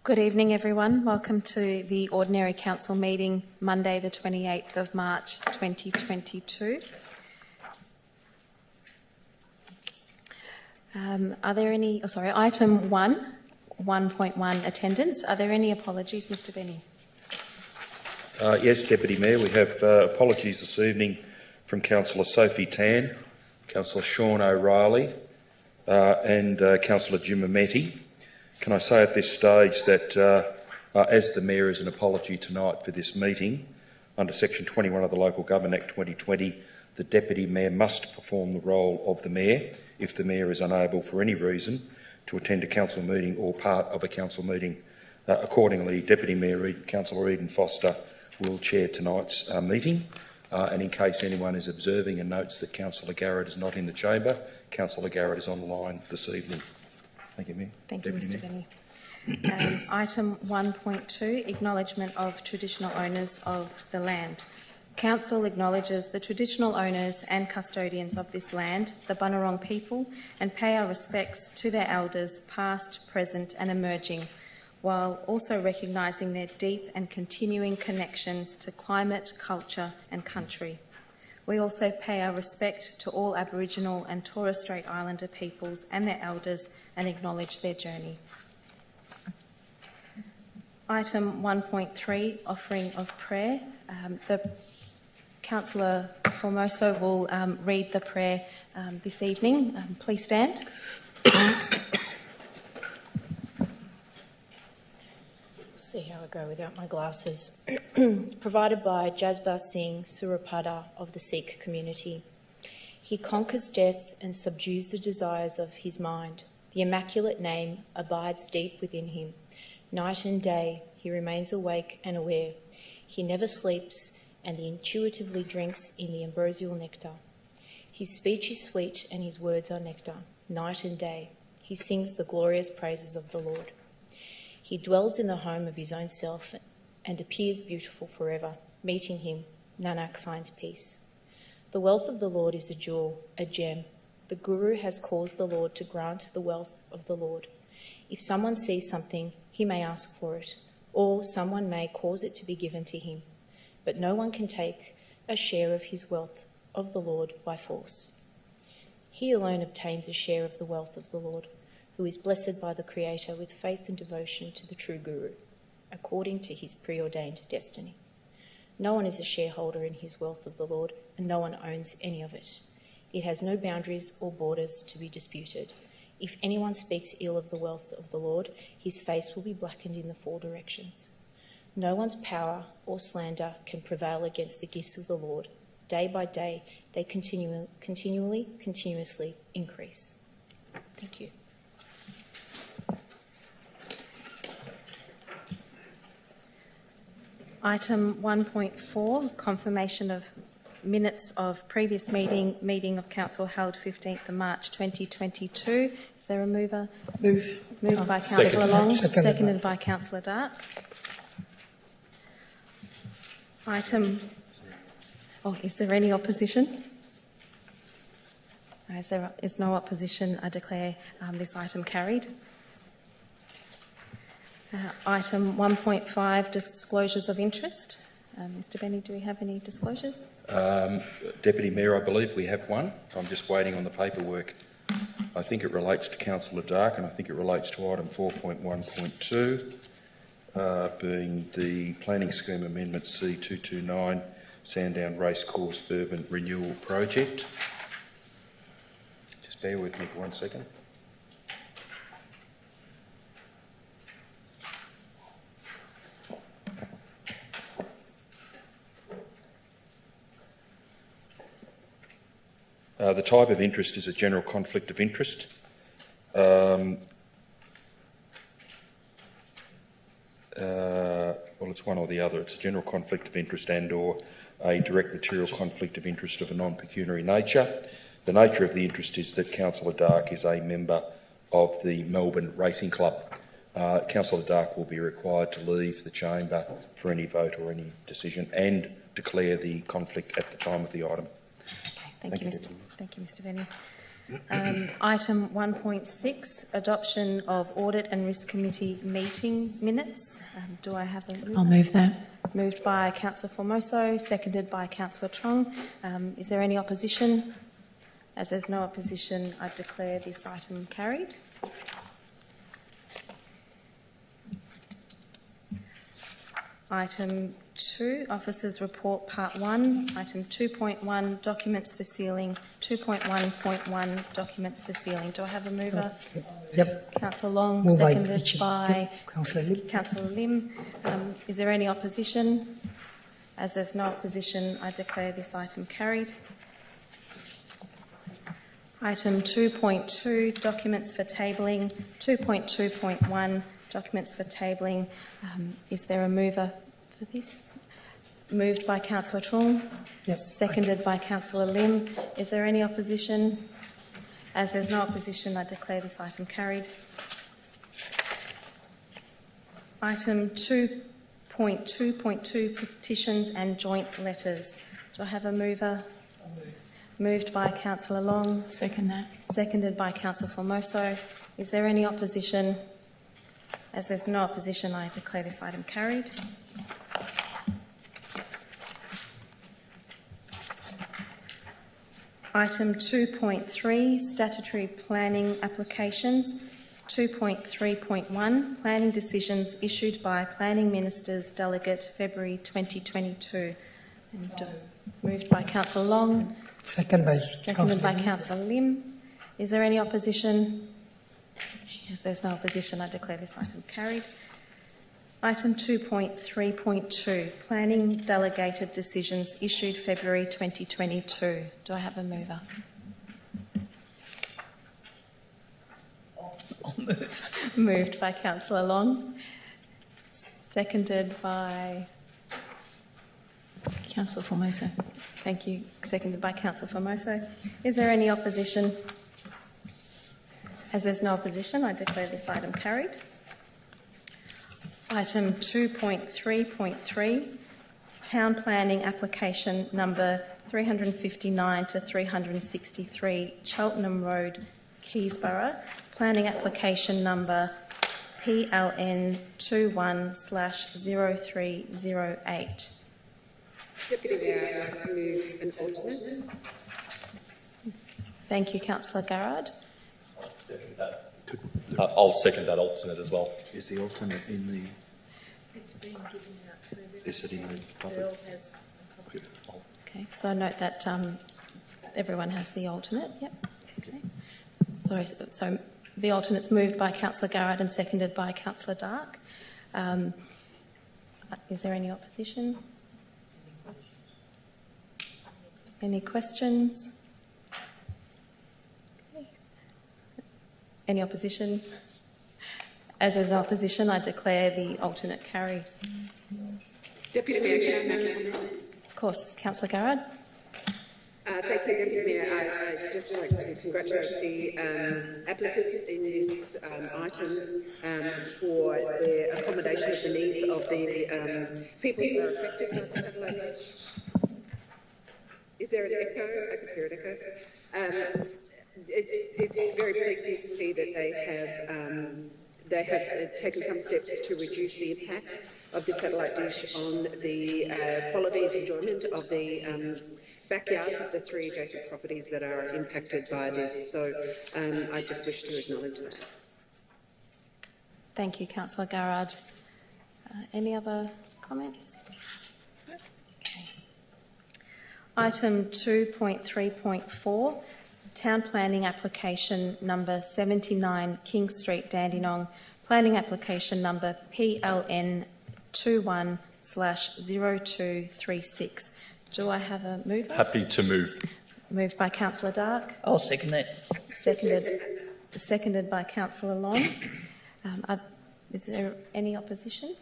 Good evening, everyone. Welcome to the Ordinary Council meeting, Monday the 28th of March 2022. Item 1.1 attendance. Are there any apologies, Mr Benny? Yes, Deputy Mayor, we have apologies this evening from Councillor Sophie Tan, Councillor Sean O'Reilly and Councillor Jim Ametti. Can I say at this stage that as the Mayor is an apology tonight for this meeting, under Section 21 of the Local Government Act 2020, the Deputy Mayor must perform the role of the Mayor if the Mayor is unable for any reason to attend a council meeting or part of a council meeting. Accordingly, Deputy Mayor Councillor Eden Foster will chair tonight's meeting. And in case anyone is observing and notes that Councillor Garrett is not in the chamber, Councillor Garrett is online this evening. Thank you, Mayor. Thank you, Mr Benny. Item 1.2, Acknowledgement of Traditional Owners of the Land. Council acknowledges the traditional owners and custodians of this land, the Bunurong people, and pay our respects to their elders, past, present and emerging, while also recognising their deep and continuing connections to climate, culture and country. We also pay our respect to all Aboriginal and Torres Strait Islander peoples and their elders and acknowledge their journey. Item 1.3, Offering of Prayer. The Councillor Formoso will read the prayer this evening. Please stand. See how I go without my glasses. Provided by Jasbir Singh Surapada of the Sikh community. He conquers death and subdues the desires of his mind. The Immaculate Name abides deep within him. Night and day he remains awake and aware. He never sleeps and he intuitively drinks in the ambrosial nectar. His speech is sweet and his words are nectar. Night and day he sings the glorious praises of the Lord. He dwells in the home of his own self and appears beautiful forever. Meeting him, Nanak finds peace. The wealth of the Lord is a jewel, a gem. The Guru has caused the Lord to grant the wealth of the Lord. If someone sees something, he may ask for it, or someone may cause it to be given to him. But no one can take a share of his wealth of the Lord by force. He alone obtains a share of the wealth of the Lord, who is blessed by the Creator with faith and devotion to the true Guru, according to his preordained destiny. No one is a shareholder in his wealth of the Lord, and no one owns any of it. It has no boundaries or borders to be disputed. If anyone speaks ill of the wealth of the Lord, his face will be blackened in the four directions. No one's power or slander can prevail against the gifts of the Lord. Day by day, they continuously increase. Thank you. Item 1.4, confirmation of minutes of previous meeting of Council held 15th of March 2022. Is there a mover? Moved by Councillor Long, seconded by Councillor Dark. Is there any opposition? No, as there is no opposition, I declare this item carried. Item 1.5, disclosures of interest. Mr Benny, do we have any disclosures? Deputy Mayor, I believe we have one. I'm just waiting on the paperwork. I think it relates to Councillor Dark and I think it relates to item 4.1.2, being the Planning Scheme Amendment C229 Sandown Racecourse Urban Renewal Project. Just bear with me for 1 second. The type of interest is a general conflict of interest. Well, it's one or the other. It's a general conflict of interest and/or a direct material conflict of interest of a non-pecuniary nature. The nature of the interest is that Councillor Dark is a member of the Melbourne Racing Club. Councillor Dark will be required to leave the chamber for any vote or any decision and declare the conflict at the time of the item. Okay, thank you, Mr Benny. Item 1.6, adoption of Audit and Risk Committee meeting minutes. Do I have a mover? I'll move that. Moved by Councillor Formoso, seconded by Councillor Trong. Is there any opposition? As there's no opposition, I declare this item carried. Item 2, Officers' Report Part 1. Item 2.1, Documents for Sealing. 2.1.1, Documents for Sealing. Do I have a mover? Yep. Councillor Long, Moved by seconded Richard. by Councillor Lim. Councillor Lim. Is there any opposition? As there's no opposition, I declare this item carried. Item 2.2, Documents for Tabling. 2.2.1, Documents for Tabling. Is there a mover for this? Moved by Councillor Trong. Yes. Seconded by Councillor Lim. Is there any opposition? As there's no opposition, I declare this item carried. Item 2.2.2, Petitions and Joint Letters. Do I have a mover? Moved by Councillor Long. Second that. Seconded by Councillor Formoso. Is there any opposition? As there's no opposition, I declare this item carried. Item 2.3, Statutory Planning Applications. 2.3.1, Planning Decisions issued by Planning Minister's Delegate, February 2022. Moved by Councillor Long. Seconded By Councillor Lim. Is there any opposition? As there's no opposition, I declare this item carried. Item 2.3.2, Planning Delegated Decisions issued February 2022. Do I have a mover? I'll move. Moved by Councillor Long. Seconded by... Councillor Formoso. Thank you. Seconded by Councillor Formoso. Is there any opposition? As there's no opposition, I declare this item carried. Item 2.3.3, Town Planning Application number 359 to 363, Cheltenham Road, Keysborough. Planning Application number PLN 21/0308. Deputy Mayor, I'd like to move an alternate. Thank you, Councillor Garrard. I'll second that alternate as well. Is the alternate in the... It's been given out to everybody. Is it in the public? Okay, so note that everyone has the alternate. Yep. Okay. Sorry, so the alternate's moved by Councillor Garrard and seconded by Councillor Dark. Is there any opposition? Any questions? Okay. Any opposition? As there's no opposition, I declare the alternate carried. Deputy Mayor, can I make a comment? Of course, Councillor Garrard. Thank you, Deputy Mayor. I'd just like to congratulate the applicants in this item for their accommodation of the needs of the people who are affected by the satellite. Is there an echo? I can hear an echo. It's very pleasing to see that they have taken some steps to reduce the impact of the satellite dish on the quality and enjoyment of the backyards of the 3 adjacent properties that are impacted by this. So I just wish to acknowledge that. Thank you, Councillor Garrard. Any other comments? Okay. Item 2.3.4, Town Planning Application number 79 King Street, Dandenong. Planning Application number PLN 21/0236. Do I have a mover? Happy to move. Moved by Councillor Dark. I'll second that. Seconded by Councillor Long. Is there any opposition?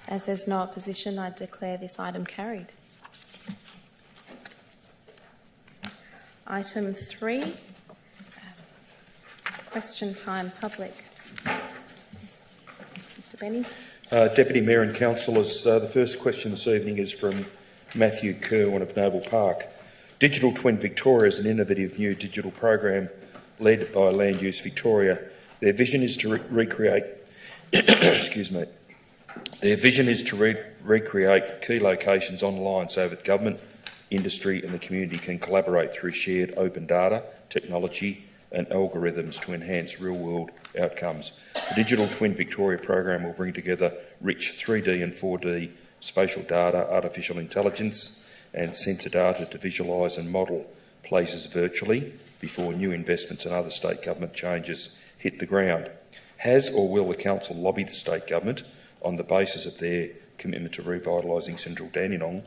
As there's no opposition, I declare this item carried. Item 3, question time public. Mr. Benny. Deputy Mayor and Councillors, the first question this evening is from Matthew Kerwin of Noble Park. Digital Twin Victoria is an innovative new digital program led by Land Use Victoria. Their vision is to recreate excuse me. Their vision is to recreate key locations online so that government, industry and the community can collaborate through shared open data, technology and algorithms to enhance real-world outcomes. The Digital Twin Victoria program will bring together rich 3D and 4D spatial data, artificial intelligence and sensor data to visualise and model places virtually before new investments and other state government changes hit the ground. Has or will the Council lobby the state government on the basis of their commitment to revitalising Central Dandenong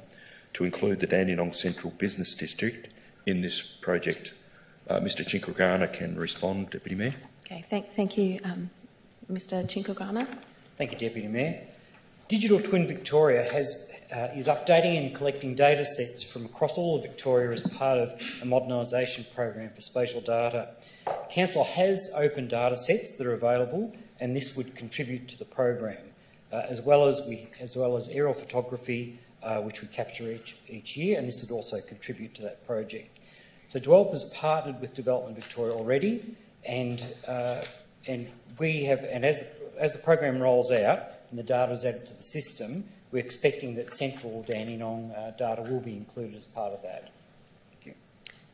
to include the Dandenong Central Business District in this project? Mr Chinkragana can respond, Deputy Mayor. Okay, thank you, Mr Chinkragana. Thank you, Deputy Mayor. Digital Twin Victoria is updating and collecting data sets from across all of Victoria as part of a modernisation program for spatial data. Council has open data sets that are available, and this would contribute to the program, as well as aerial photography, which we capture each year, and this would also contribute to that project. So developers partnered with Development Victoria already, and as the program rolls out and the data is added to the system, we're expecting that Central Dandenong data will be included as part of that. Thank you.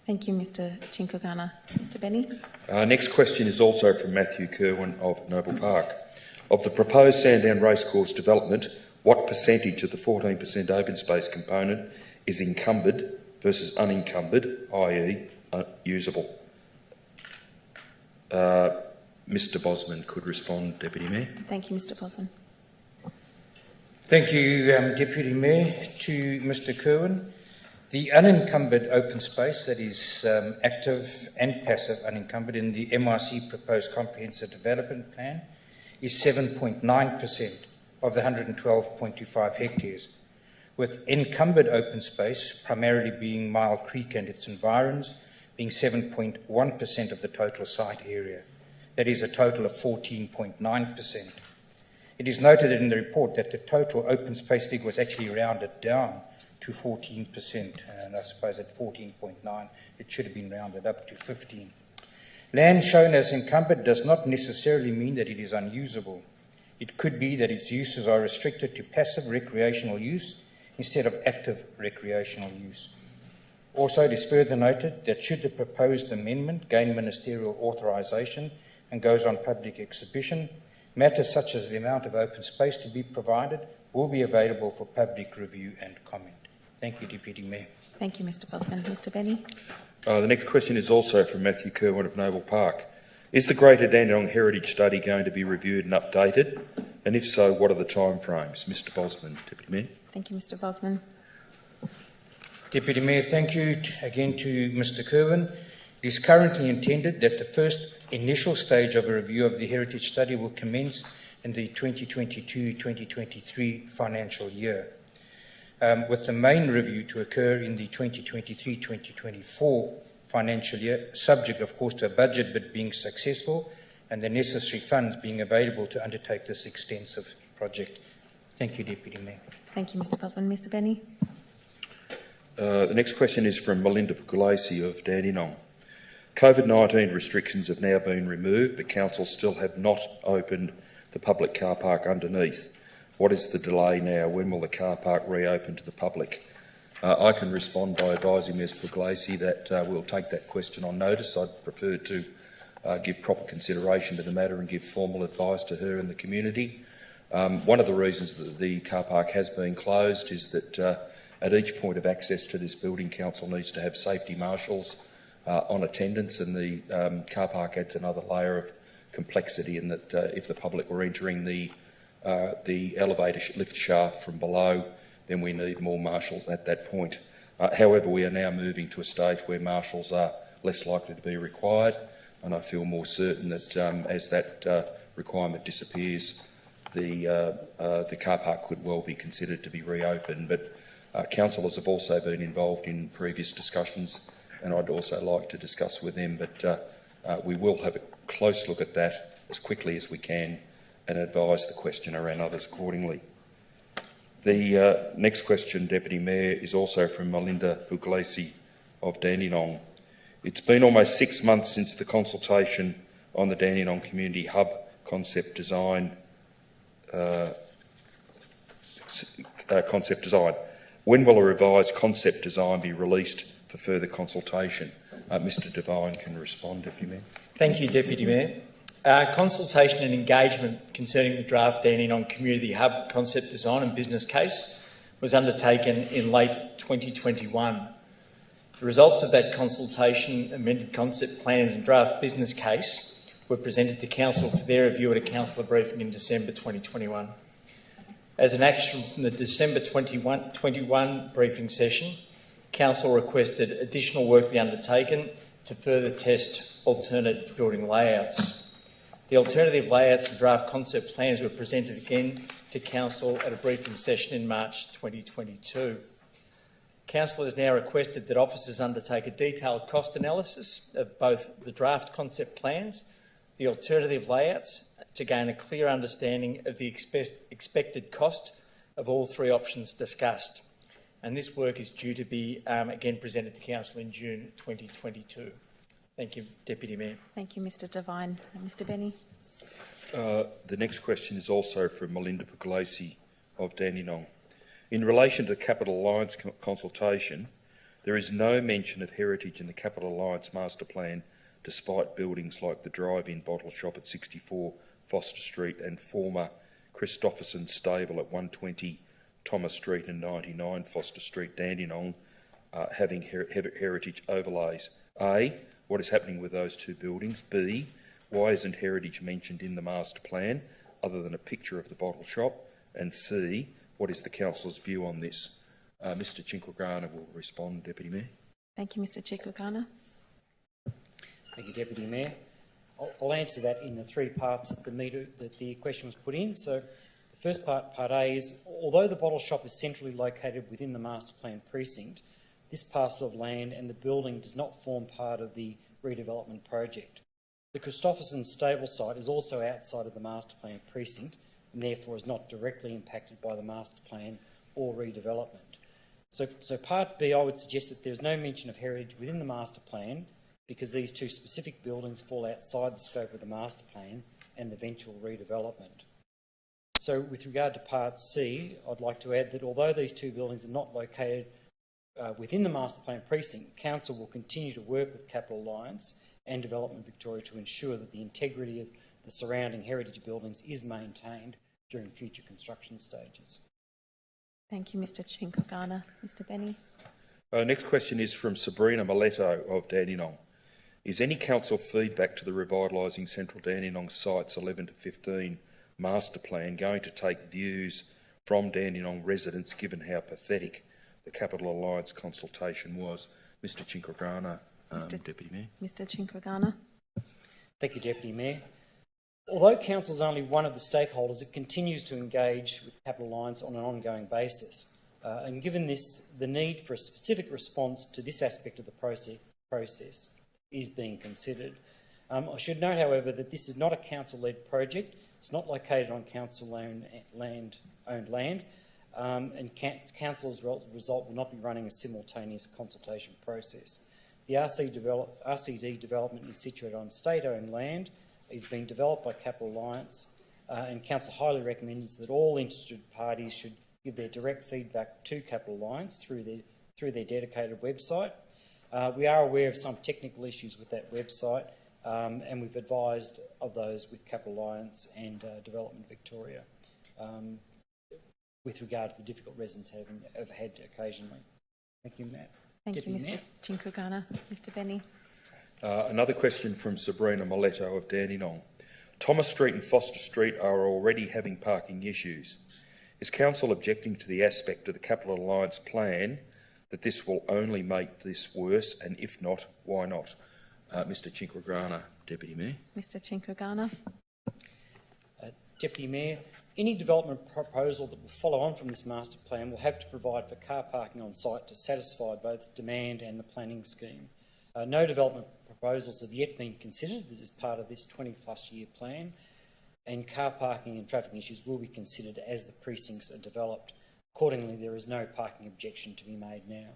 Thank you, Mr Chinkragana. Mr Benny. Next question is also from Matthew Kerwin of Noble Park. Of the proposed Sandown Racecourse development, what percentage of the 14% open space component is encumbered versus unencumbered, i.e. usable? Mr Bosman could respond, Deputy Mayor. Thank you, Mr Bosman. Thank you, Deputy Mayor. To Mr Kerwin, the unencumbered open space, that is active and passive unencumbered in the MRC proposed comprehensive development plan, is 7.9% of the 112.25 hectares, with encumbered open space, primarily being Mile Creek and its environs, being 7.1% of the total site area. That is a total of 14.9%. It is noted in the report that the total open space figure was actually rounded down to 14%, and I suppose at 14.9 it should have been rounded up to 15. Land shown as encumbered does not necessarily mean that it is unusable. It could be that its uses are restricted to passive recreational use instead of active recreational use. Also, it is further noted that should the proposed amendment gain ministerial authorisation and goes on public exhibition, matters such as the amount of open space to be provided will be available for public review and comment. Thank you, Deputy Mayor. Thank you, Mr Bosman. Mr Benny. The next question is also from Matthew Kerwin of Noble Park. Is the Greater Dandenong Heritage Study going to be reviewed and updated? And if so, what are the timeframes? Mr Bosman, Deputy Mayor. Thank you, Mr Bosman. Deputy Mayor, thank you again to Mr Kerwin. It is currently intended that the first initial stage of a review of the Heritage Study will commence in the 2022-2023 financial year, with the main review to occur in the 2023-2024 financial year, subject, of course, to a budget bid being successful and the necessary funds being available to undertake this extensive project. Thank you, Deputy Mayor. Thank you, Mr Bosman. Mr Benny. The next question is from Melinda Pugliese of Dandenong. COVID-19 restrictions have now been removed, but council still have not opened the public car park underneath. What is the delay now? When will the car park reopen to the public? I can respond by advising Ms Pugliese that we'll take that question on notice. I'd prefer to give proper consideration to the matter and give formal advice to her and the community. One of the reasons that the car park has been closed is that at each point of access to this building, council needs to have safety marshals on attendance, and the car park adds another layer of complexity in that if the public were entering the elevator lift shaft from below, then we need more marshals at that point. However, we are now moving to a stage where marshals are less likely to be required, and I feel more certain that as that requirement disappears, the car park could well be considered to be reopened. But councillors have also been involved in previous discussions, and I'd also like to discuss with them, but we will have a close look at that as quickly as we can and advise the questioner and others accordingly. The next question, Deputy Mayor, is also from Melinda Puglisi of Dandenong. It's been almost 6 months since the consultation on the Dandenong Community Hub concept design. When will a revised concept design be released for further consultation? Mr Devine can respond, Deputy Mayor. Thank you, Deputy Mayor. Consultation and engagement concerning the draft Dandenong Community Hub concept design and business case was undertaken in late 2021. The results of that consultation, amended concept plans and draft business case were presented to Council for their review at a councillor briefing in December 2021. As an action from the December 2021 briefing session, Council requested additional work be undertaken to further test alternate building layouts. The alternative layouts and draft concept plans were presented again to Council at a briefing session in March 2022. Council has now requested that officers undertake a detailed cost analysis of both the draft concept plans, the alternative layouts, to gain a clear understanding of the expected cost of all three options discussed. And this work is due to be again presented to Council in June 2022. Thank you, Deputy Mayor. Thank you, Mr Devine. Mr Benny. The next question is also from Melinda Puglisi of Dandenong. In relation to the Capital Alliance consultation, there is no mention of heritage in the Capital Alliance master plan, despite buildings like the drive-in bottle shop at 64 Foster Street and former Christopherson stable at 120 Thomas Street and 99 Foster Street, Dandenong, having heritage overlays. A, what is happening with those two buildings? B, why isn't heritage mentioned in the master plan other than a picture of the bottle shop? And C, what is the Council's view on this? Mr Chinquagana will respond, Deputy Mayor. Thank you, Mr Chinquagana. Thank you, Deputy Mayor. I'll answer that in the three parts that the question was put in. So the first part, Part A, is although the bottle shop is centrally located within the master plan precinct, this parcel of land and the building does not form part of the redevelopment project. The Christopherson stable site is also outside of the master plan precinct and therefore is not directly impacted by the master plan or redevelopment. So Part B, I would suggest that there is no mention of heritage within the master plan because these two specific buildings fall outside the scope of the master plan and the eventual redevelopment. So with regard to Part C, I'd like to add that although these two buildings are not located within the master plan precinct, Council will continue to work with Capital Alliance and Development Victoria to ensure that the integrity of the surrounding heritage buildings is maintained during future construction stages. Thank you, Mr Chinquagana. Mr Benny. Next question is from Sabrina Miletto of Dandenong. Is any council feedback to the Revitalising Central Dandenong Sites 11 to 15 master plan going to take views from Dandenong residents given how pathetic the Capital Alliance consultation was? Mr Chinquagana, Deputy Mayor. Mr Chinquagana. Thank you, Deputy Mayor. Although Council is only one of the stakeholders, it continues to engage with Capital Alliance on an ongoing basis. And given this, the need for a specific response to this aspect of the process is being considered. I should note, however, that this is not a council-led project. It's not located on council-owned land, and Council's result will not be running a simultaneous consultation process. The RCD development is situated on state-owned land, is being developed by Capital Alliance, and Council highly recommends that all interested parties should give their direct feedback to Capital Alliance through their dedicated website. We are aware of some technical issues with that website, and we've advised of those with Capital Alliance and Development Victoria with regard to the difficult residents have had occasionally. Thank you, Matt. Thank you, Mr Chinquagana. Mr Benny. Another question from Sabrina Miletto of Dandenong. Thomas Street and Foster Street are already having parking issues. Is Council objecting to the aspect of the Capital Alliance plan that this will only make this worse, and if not, why not? Mr Chinquagana, Deputy Mayor. Mr Chinquagana. Deputy Mayor, any development proposal that will follow on from this master plan will have to provide for car parking on site to satisfy both demand and the planning scheme. No development proposals have yet been considered. This is part of this 20-plus year plan, and car parking and traffic issues will be considered as the precincts are developed. Accordingly, there is no parking objection to be made now.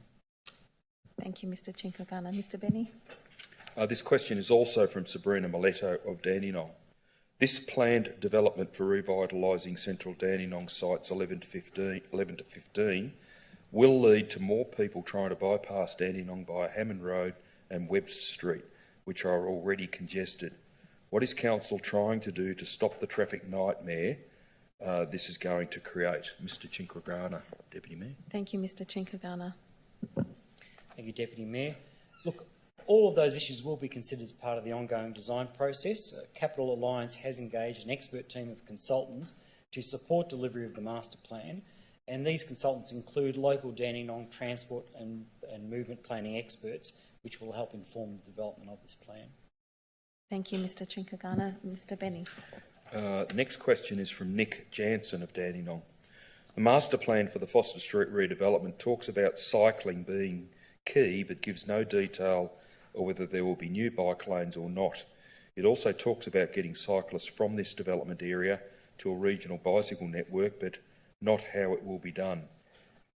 Thank you, Mr Chinkagana. Mr Benny. This question is also from Sabrina Miletto of Dandenong. This planned development for revitalising central Dandenong sites 11 to 15 will lead to more people trying to bypass Dandenong via Hammond Road and Webster Street, which are already congested. What is Council trying to do to stop the traffic nightmare this is going to create? Mr Chinkagana, Deputy Mayor. Thank you, Mr Chinkagana. Thank you, Deputy Mayor. Look, all of those issues will be considered as part of the ongoing design process. Capital Alliance has engaged an expert team of consultants to support delivery of the master plan, and these consultants include local Dandenong transport and movement planning experts, which will help inform the development of this plan. Thank you, Mr Chinkagana. Mr Benny. The next question is from Nick Jansen of Dandenong. The master plan for the Foster Street redevelopment talks about cycling being key, but gives no detail or whether there will be new bike lanes or not. It also talks about getting cyclists from this development area to a regional bicycle network, but not how it will be done.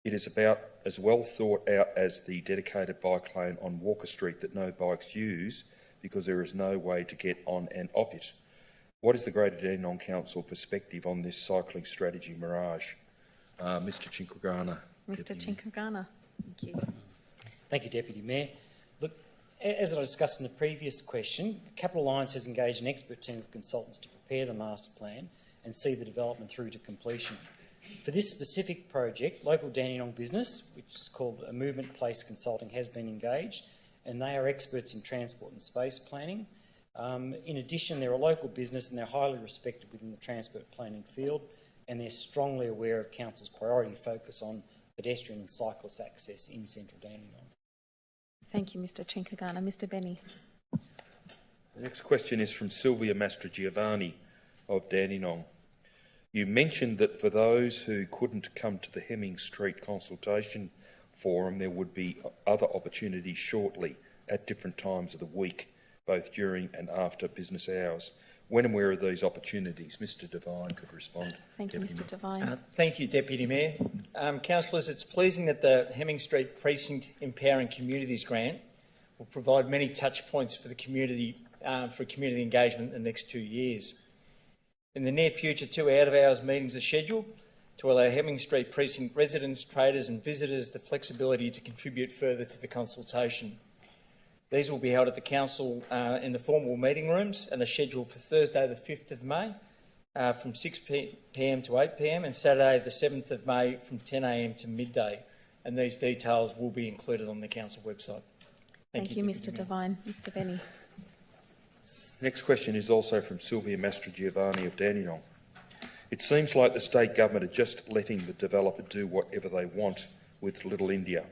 It is about as well thought out as the dedicated bike lane on Walker Street that no bikes use because there is no way to get on and off it. What is the Greater Dandenong Council perspective on this cycling strategy mirage? Mr Chinkagana. Mr Chinkagana. Thank you. Thank you, Deputy Mayor. Look, as I discussed in the previous question, Capital Alliance has engaged an expert team of consultants to prepare the master plan and see the development through to completion. For this specific project, local Dandenong business, which is called a Movement Place Consulting, has been engaged, and they are experts in transport and space planning. In addition, they're a local business and they're highly respected within the transport planning field, and they're strongly aware of Council's priority focus on pedestrian and cyclist access in central Dandenong. Thank you, Mr Chinkagana. Mr Benny. The next question is from Sylvia Mastrogiovanni of Dandenong. You mentioned that for those who couldn't come to the Hemming Street consultation forum, there would be other opportunities shortly at different times of the week, both during and after business hours. When and where are these opportunities? Mr Devine could respond. Thank you, Mr Devine. Thank you, Deputy Mayor. Councillors, it's pleasing that the Hemming Street Precinct Empowering Communities grant will provide many touch points for the community, for community engagement in the next 2 years. In the near future, 2 out-of-hours meetings are scheduled to allow Hemming Street Precinct residents, traders and visitors the flexibility to contribute further to the consultation. These will be held at the Council in the formal meeting rooms and are scheduled for Thursday the 5th of May from 6 p.m. to 8 p.m. and Saturday the 7th of May from 10 a.m. to midday. And these details will be included on the Council website. Thank you, Mr Devine. Mr Benny. Next question is also from Sylvia Mastrogiovanni of Dandenong. It seems like the state government are just letting the developer do whatever they want with Little India.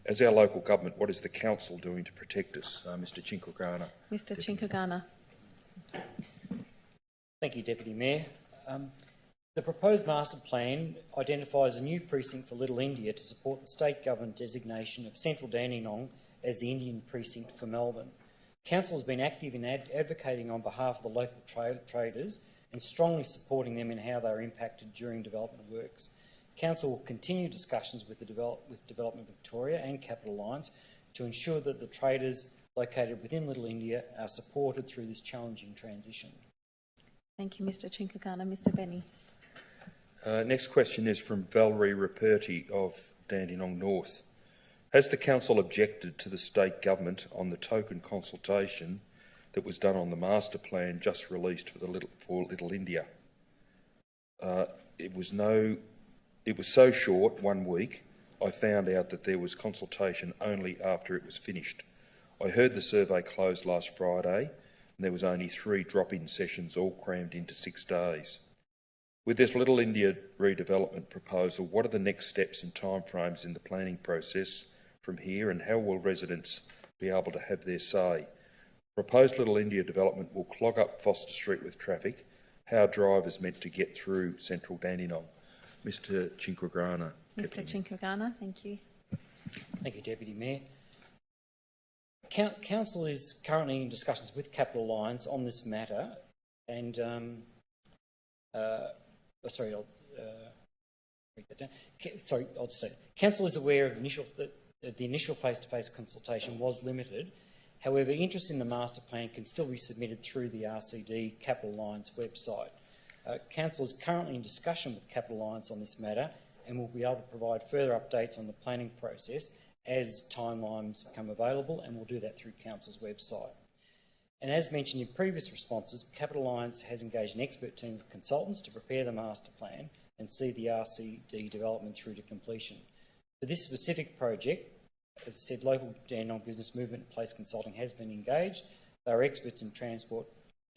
As our local government, what is the Council doing to protect us? Mr Chinkagana. Mr Chinkagana. Thank you, Deputy Mayor. The proposed master plan identifies a new precinct for Little India to support the state government designation of central Dandenong as the Indian precinct for Melbourne. Council has been active in advocating on behalf of the local traders and strongly supporting them in how they are impacted during development works. Council will continue discussions with Development Victoria and Capital Alliance to ensure that the traders located within Little India are supported through this challenging transition. Thank you, Mr Chinkagana. Mr Benny. Next question is from Valerie Ruperti of Dandenong North. Has the Council objected to the state government on the token consultation that was done on the master plan just released for Little India? It was so short, 1 week, I found out that there was consultation only after it was finished. I heard the survey closed last Friday and there was only 3 drop-in sessions all crammed into 6 days. With this Little India redevelopment proposal, what are the next steps and timeframes in the planning process from here, and how will residents be able to have their say? Proposed Little India development will clog up Foster Street with traffic. How are drivers meant to get through central Dandenong? Mr Chinkagana. Mr Chinkagana, thank you. Thank you, Deputy Mayor. Council is currently in discussions with Capital Alliance on this matter, and Sorry, I'll just say. Council is aware of the initial face-to-face consultation was limited. However, interest in the master plan can still be submitted through the RCD Capital Alliance website. Council is currently in discussion with Capital Alliance on this matter and will be able to provide further updates on the planning process as timelines become available, and we'll do that through Council's website. And as mentioned in previous responses, Capital Alliance has engaged an expert team of consultants to prepare the master plan and see the RCD development through to completion. For this specific project, as I said, local Dandenong Business Movement and Place Consulting has been engaged. They are experts in transport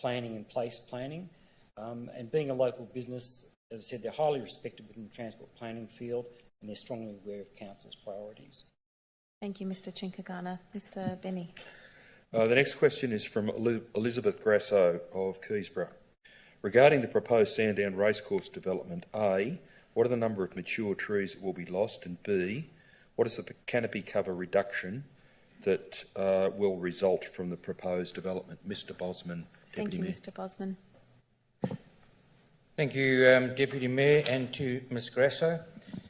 planning and place planning. And being a local business, as I said, they're highly respected within the transport planning field, and they're strongly aware of Council's priorities. Thank you, Mr Chinkagana. Mr Benny. The next question is from Elizabeth Grasso of Keysborough. Regarding the proposed Sandown Racecourse development, A, what are the number of mature trees that will be lost, and B, what is the canopy cover reduction that will result from the proposed development? Mr Bosman, Deputy Mayor. Thank you, Mr Bosman. Thank you, Deputy Mayor, and to Ms Grasso.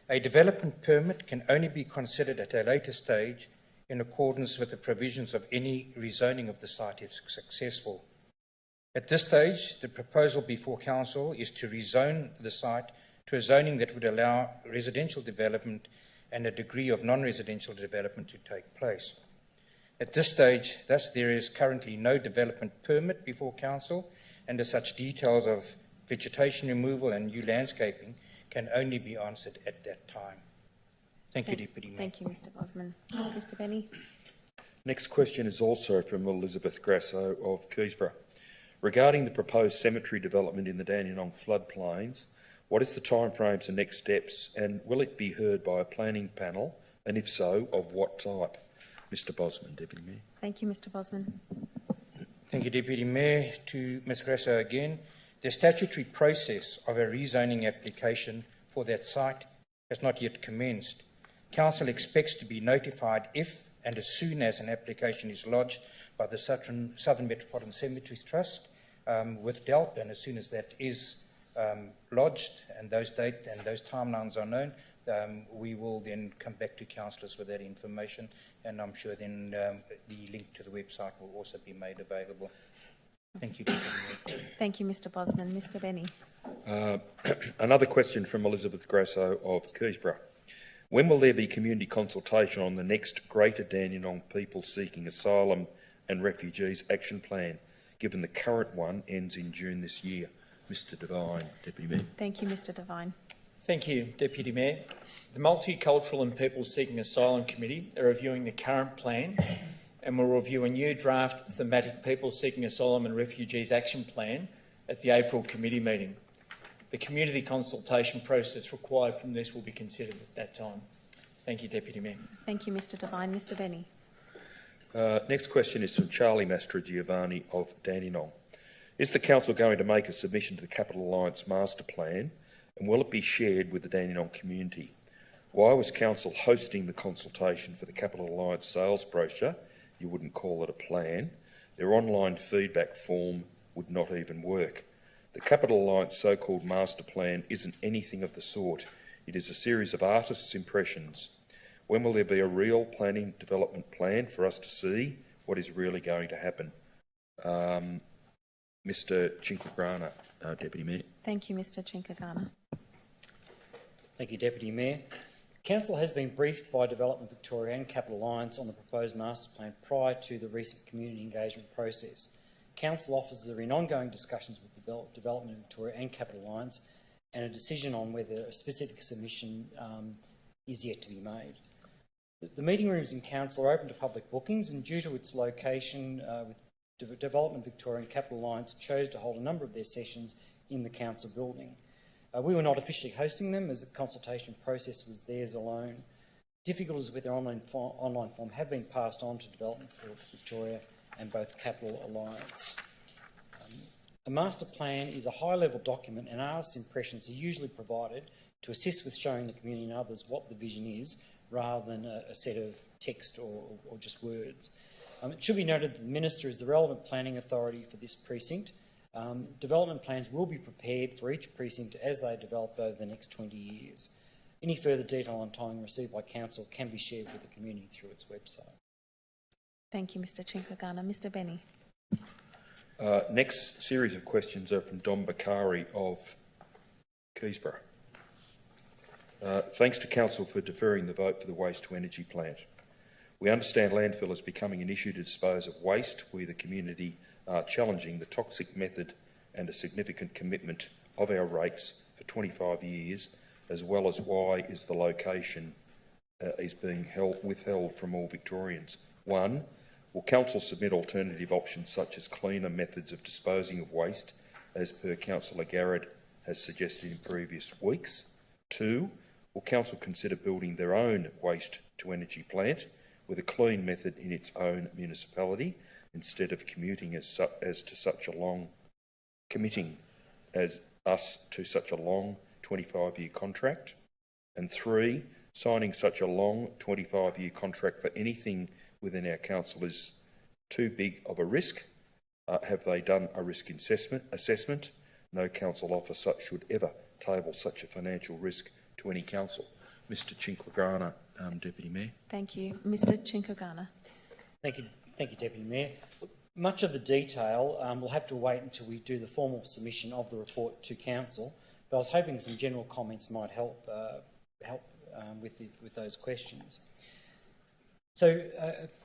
A development permit can only be considered at a later stage in accordance with the provisions of any rezoning of the site if successful. At this stage, the proposal before Council is to rezone the site to a zoning that would allow residential development and a degree of non-residential development to take place. At this stage, thus, there is currently no development permit before Council, and as such, details of vegetation removal and new landscaping can only be answered at that time. Thank you, Deputy Mayor. Thank you, Mr Bosman. Mr Benny. Next question is also from Elizabeth Grasso of Keysborough. Regarding the proposed cemetery development in the Dandenong floodplains, what is the timeframes and next steps, and will it be heard by a planning panel, and if so, of what type? Mr Bosman, Deputy Mayor. Thank you, Mr Bosman. Thank you, Deputy Mayor. To Ms Grasso again. The statutory process of a rezoning application for that site has not yet commenced. Council expects to be notified if and as soon as an application is lodged by the Southern Metropolitan Cemeteries Trust with DELP, and as soon as that is lodged and those dates and those timelines are known, we will then come back to councillors with that information, and I'm sure then the link to the website will also be made available. Thank you, Deputy Mayor. Thank you, Mr Bosman. Mr Benny. Another question from Elizabeth Grasso of Keysborough. When will there be community consultation on the next Greater Dandenong People Seeking Asylum and Refugees Action Plan, given the current one ends in June this year? Mr Devine, Deputy Mayor. Thank you, Mr Devine. Thank you, Deputy Mayor. The Multicultural and People Seeking Asylum Committee are reviewing the current plan and will review a new draft thematic People Seeking Asylum and Refugees Action Plan at the April committee meeting. The community consultation process required from this will be considered at that time. Thank you, Deputy Mayor. Thank you, Mr Devine. Mr Benny. Next question is from Charlie Mastrogiovanni of Dandenong. Is the Council going to make a submission to the Capital Alliance Master Plan, and will it be shared with the Dandenong community? Why was Council hosting the consultation for the Capital Alliance sales brochure? You wouldn't call it a plan. Their online feedback form would not even work. The Capital Alliance so-called master plan isn't anything of the sort. It is a series of artists' impressions. When will there be a real planning development plan for us to see what is really going to happen? Mr Chinkagana, Deputy Mayor. Thank you, Mr Chinkagana. Thank you, Deputy Mayor. Council has been briefed by Development Victoria and Capital Alliance on the proposed master plan prior to the recent community engagement process. Council officers are in ongoing discussions with Development Victoria and Capital Alliance, and a decision on whether a specific submission is yet to be made. The meeting rooms in Council are open to public bookings, and due to its location, with Development Victoria and Capital Alliance chose to hold a number of their sessions in the Council building. We were not officially hosting them, as the consultation process was theirs alone. Difficulties with their online form have been passed on to Development Victoria and both Capital Alliance. A master plan is a high-level document, and artists' impressions are usually provided to assist with showing the community and others what the vision is, rather than a set of text or just words. It should be noted that the Minister is the relevant planning authority for this precinct. Development plans will be prepared for each precinct as they develop over the next 20 years. Any further detail on timing received by Council can be shared with the community through its website. Thank you, Mr Chinkagana. Mr Benny. Next series of questions are from Dom Bakari of Keysborough. Thanks to Council for deferring the vote for the waste-to-energy plant. We understand landfill is becoming an issue to dispose of waste. We, the community, are challenging the toxic method and a significant commitment of our rates for 25 years, as well as why is the location is being withheld from all Victorians. 1. Will Council submit alternative options such as cleaner methods of disposing of waste, as per Councillor Garrett has suggested in previous weeks? 2. Will Council consider building their own waste-to-energy plant with a clean method in its own municipality, instead of committing to such a long 25-year contract? And 3, signing such a long 25-year contract for anything within our council is too big of a risk? Have they done a risk assessment? No council officer should ever table such a financial risk to any council. Mr Chinkagana, Deputy Mayor. Thank you. Mr Chinkagana. Thank you, Deputy Mayor. Much of the detail will have to wait until we do the formal submission of the report to Council, but I was hoping some general comments might help with those questions. So,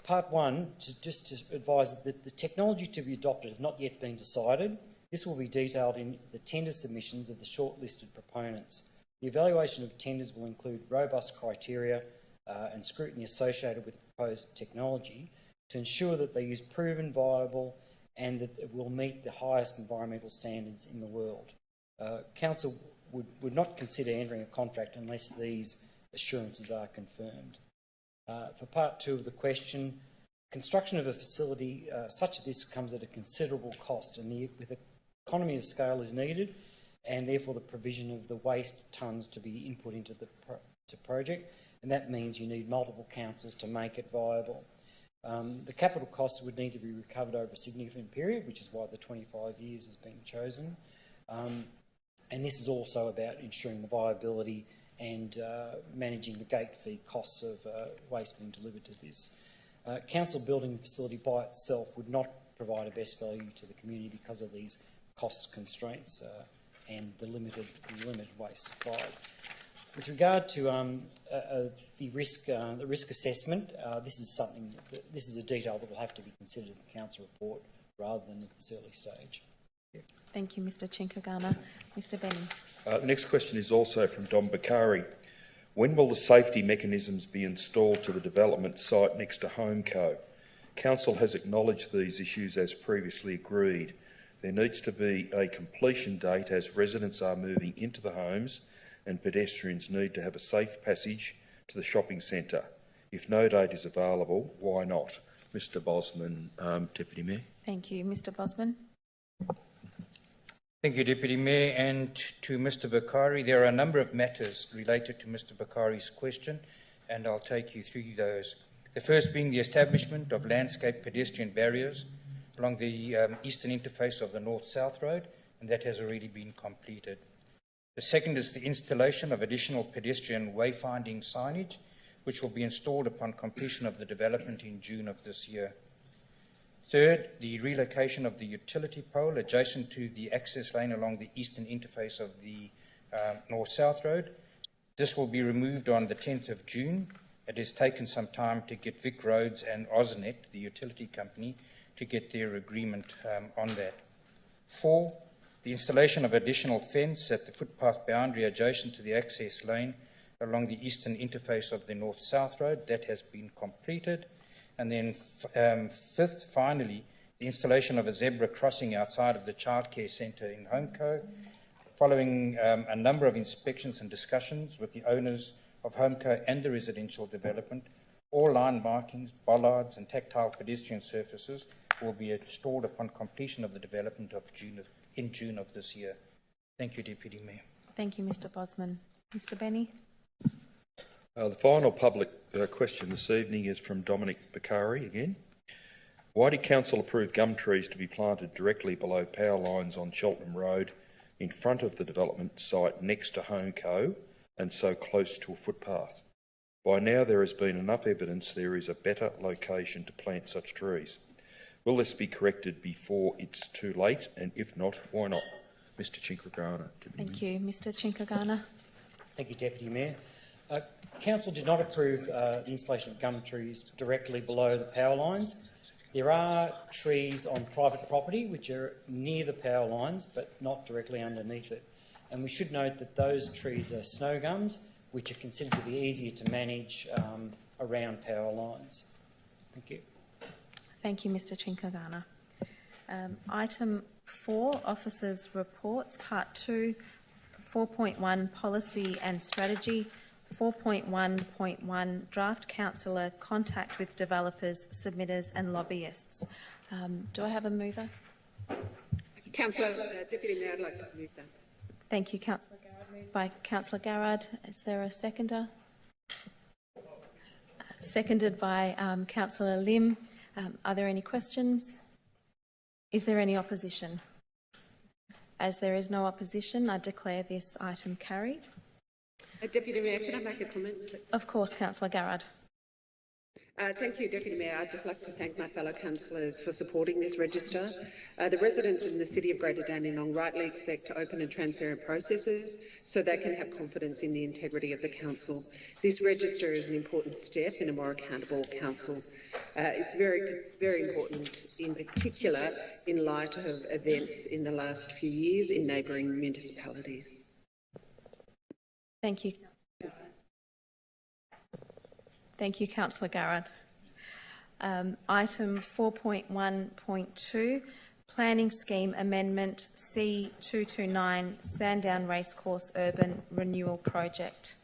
part 1, just to advise that the technology to be adopted has not yet been decided. This will be detailed in the tender submissions of the shortlisted proponents. The evaluation of tenders will include robust criteria and scrutiny associated with the proposed technology to ensure that they use proven, viable, and that it will meet the highest environmental standards in the world. Council would not consider entering a contract unless these assurances are confirmed. For part 2 of the question, construction of a facility such as this comes at a considerable cost, and with economy of scale is needed, and therefore the provision of the waste tonnes to be input into the project, and that means you need multiple councils to make it viable. The capital costs would need to be recovered over a significant period, which is why the 25 years has been chosen. And this is also about ensuring the viability and managing the gate fee costs of waste being delivered to this. Council building the facility by itself would not provide a best value to the community because of these cost constraints and the limited waste supplied. With regard to the risk assessment, this is a detail that will have to be considered in the council report rather than at this early stage. Thank you, Mr Chinkagana. Mr Benny. The next question is also from Dom Bakari. When will the safety mechanisms be installed to the development site next to HomeCo? Council has acknowledged these issues as previously agreed. There needs to be a completion date as residents are moving into the homes and pedestrians need to have a safe passage to the shopping centre. If no date is available, why not? Mr Bosman, Deputy Mayor. Thank you. Mr Bosman. Thank you, Deputy Mayor. And to Mr Bakari, there are a number of matters related to Mr Bakari's question, and I'll take you through those. The first being the establishment of landscape pedestrian barriers along the eastern interface of the North-South Road, and that has already been completed. The second is the installation of additional pedestrian wayfinding signage, which will be installed upon completion of the development in June of this year. Third, the relocation of the utility pole adjacent to the access lane along the eastern interface of the North-South Road. This will be removed on the 10th of June. It has taken some time to get Vic Roads and Ausnet, the utility company, to get their agreement on that. 4, the installation of additional fence at the footpath boundary adjacent to the access lane along the eastern interface of the North-South Road. That has been completed. And then 5th, finally, the installation of a zebra crossing outside of the childcare centre in HomeCo. Following a number of inspections and discussions with the owners of HomeCo and the residential development, all line markings, bollards and tactile pedestrian surfaces will be installed upon completion of the development in June of this year. Thank you, Deputy Mayor. Thank you, Mr Bosman. Mr Benny. The final public question this evening is from Dominic Bakari again. Why did Council approve gum trees to be planted directly below power lines on Shelton Road in front of the development site next to HomeCo and so close to a footpath. By now there has been enough evidence there is a better location to plant such trees. Will this be corrected before it's too late, and if not, why not? Mr Chinkragana. Thank you. Mr Chinkragana. Thank you, Deputy Mayor. Council did not approve the installation of gum trees directly below the power lines. There are trees on private property which are near the power lines but not directly underneath it. And we should note that those trees are snow gums, which are considered to be easier to manage around power lines. Thank you. Thank you, Mr Chinkragana. Item 4, Officers' Reports, Part 2, 4.1, Policy and Strategy, 4.1.1, Draft Councillor Contact with Developers, Submitters and Lobbyists. Do I have a mover? Councillor, Deputy Mayor, I'd like to move that. Thank you, Councillor Garrard. Moved by Councillor Garrard. Is there a seconder? Seconded by Councillor Lim. Are there any questions? Is there any opposition? As there is no opposition, I declare this item carried. Deputy Mayor, can I make a comment, please? Of course, Councillor Garrard. Thank you, Deputy Mayor. I'd just like to thank my fellow councillors for supporting this register. The residents in the City of Greater Dandenong rightly expect open and transparent processes so they can have confidence in the integrity of the council. This register is an important step in a more accountable council. It's very, very important, in particular, in light of events in the last few years in neighbouring municipalities. Thank you. Thank you, Councillor Garrard. Item 4.1.2, Planning Scheme Amendment C229, Sandown Racecourse Urban Renewal Project.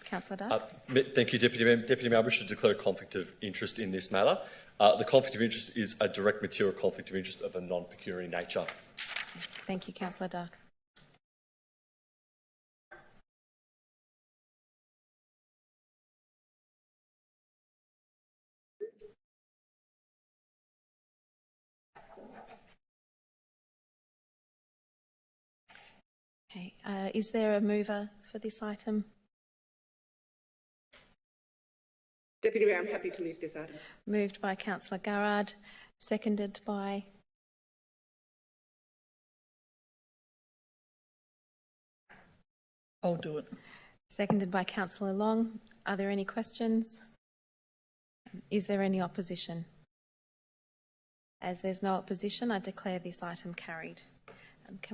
Councillor Dark. Thank you, Deputy Mayor. Deputy Mayor, I wish to declare a conflict of interest in this matter. The conflict of interest is a direct material conflict of interest of a non-pecuniary nature. Thank you, Councillor Dark. Okay, is there a mover for this item? Deputy Mayor, I'm happy to move this item. Moved by Councillor Garrard, seconded by I'll do it. Seconded by Councillor Long. Are there any questions? Is there any opposition? As there's no opposition, I declare this item carried.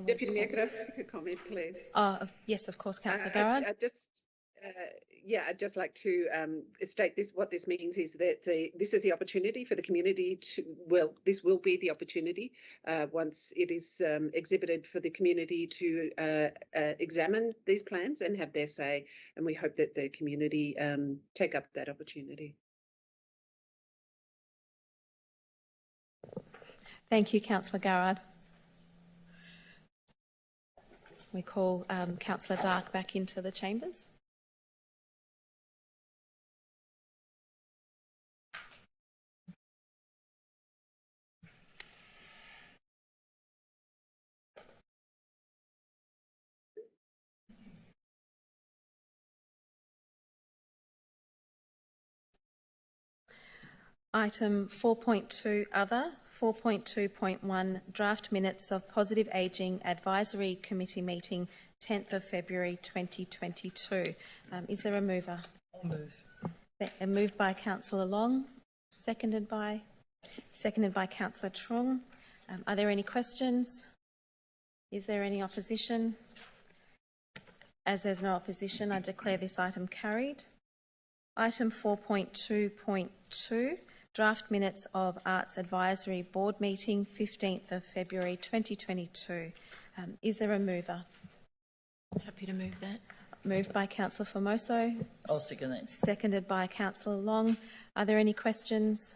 Deputy Mayor, could I make a comment, please? Yes, of course, Councillor Garrard. I'd just like to state this. What this means is that this is the opportunity for the community to, well, this will be the opportunity once it is exhibited for the community to examine these plans and have their say, and we hope that the community take up that opportunity. Thank you, Councillor Garrard. We call Councillor Dark back into the chambers. Item 4.2 Other, 4.2.1 Draft Minutes of Positive Ageing Advisory Committee Meeting 10th of February 2022. Is there a mover? I'll move. Moved by Councillor Long, seconded by Councillor Trung. Are there any questions? Is there any opposition? As there's no opposition, I declare this item carried. Item 4.2.2 Draft Minutes of Arts Advisory Board Meeting 15th of February 2022. Is there a mover? Happy to move that. Moved by Councillor Formoso. I'll second that. Seconded by Councillor Long. Are there any questions?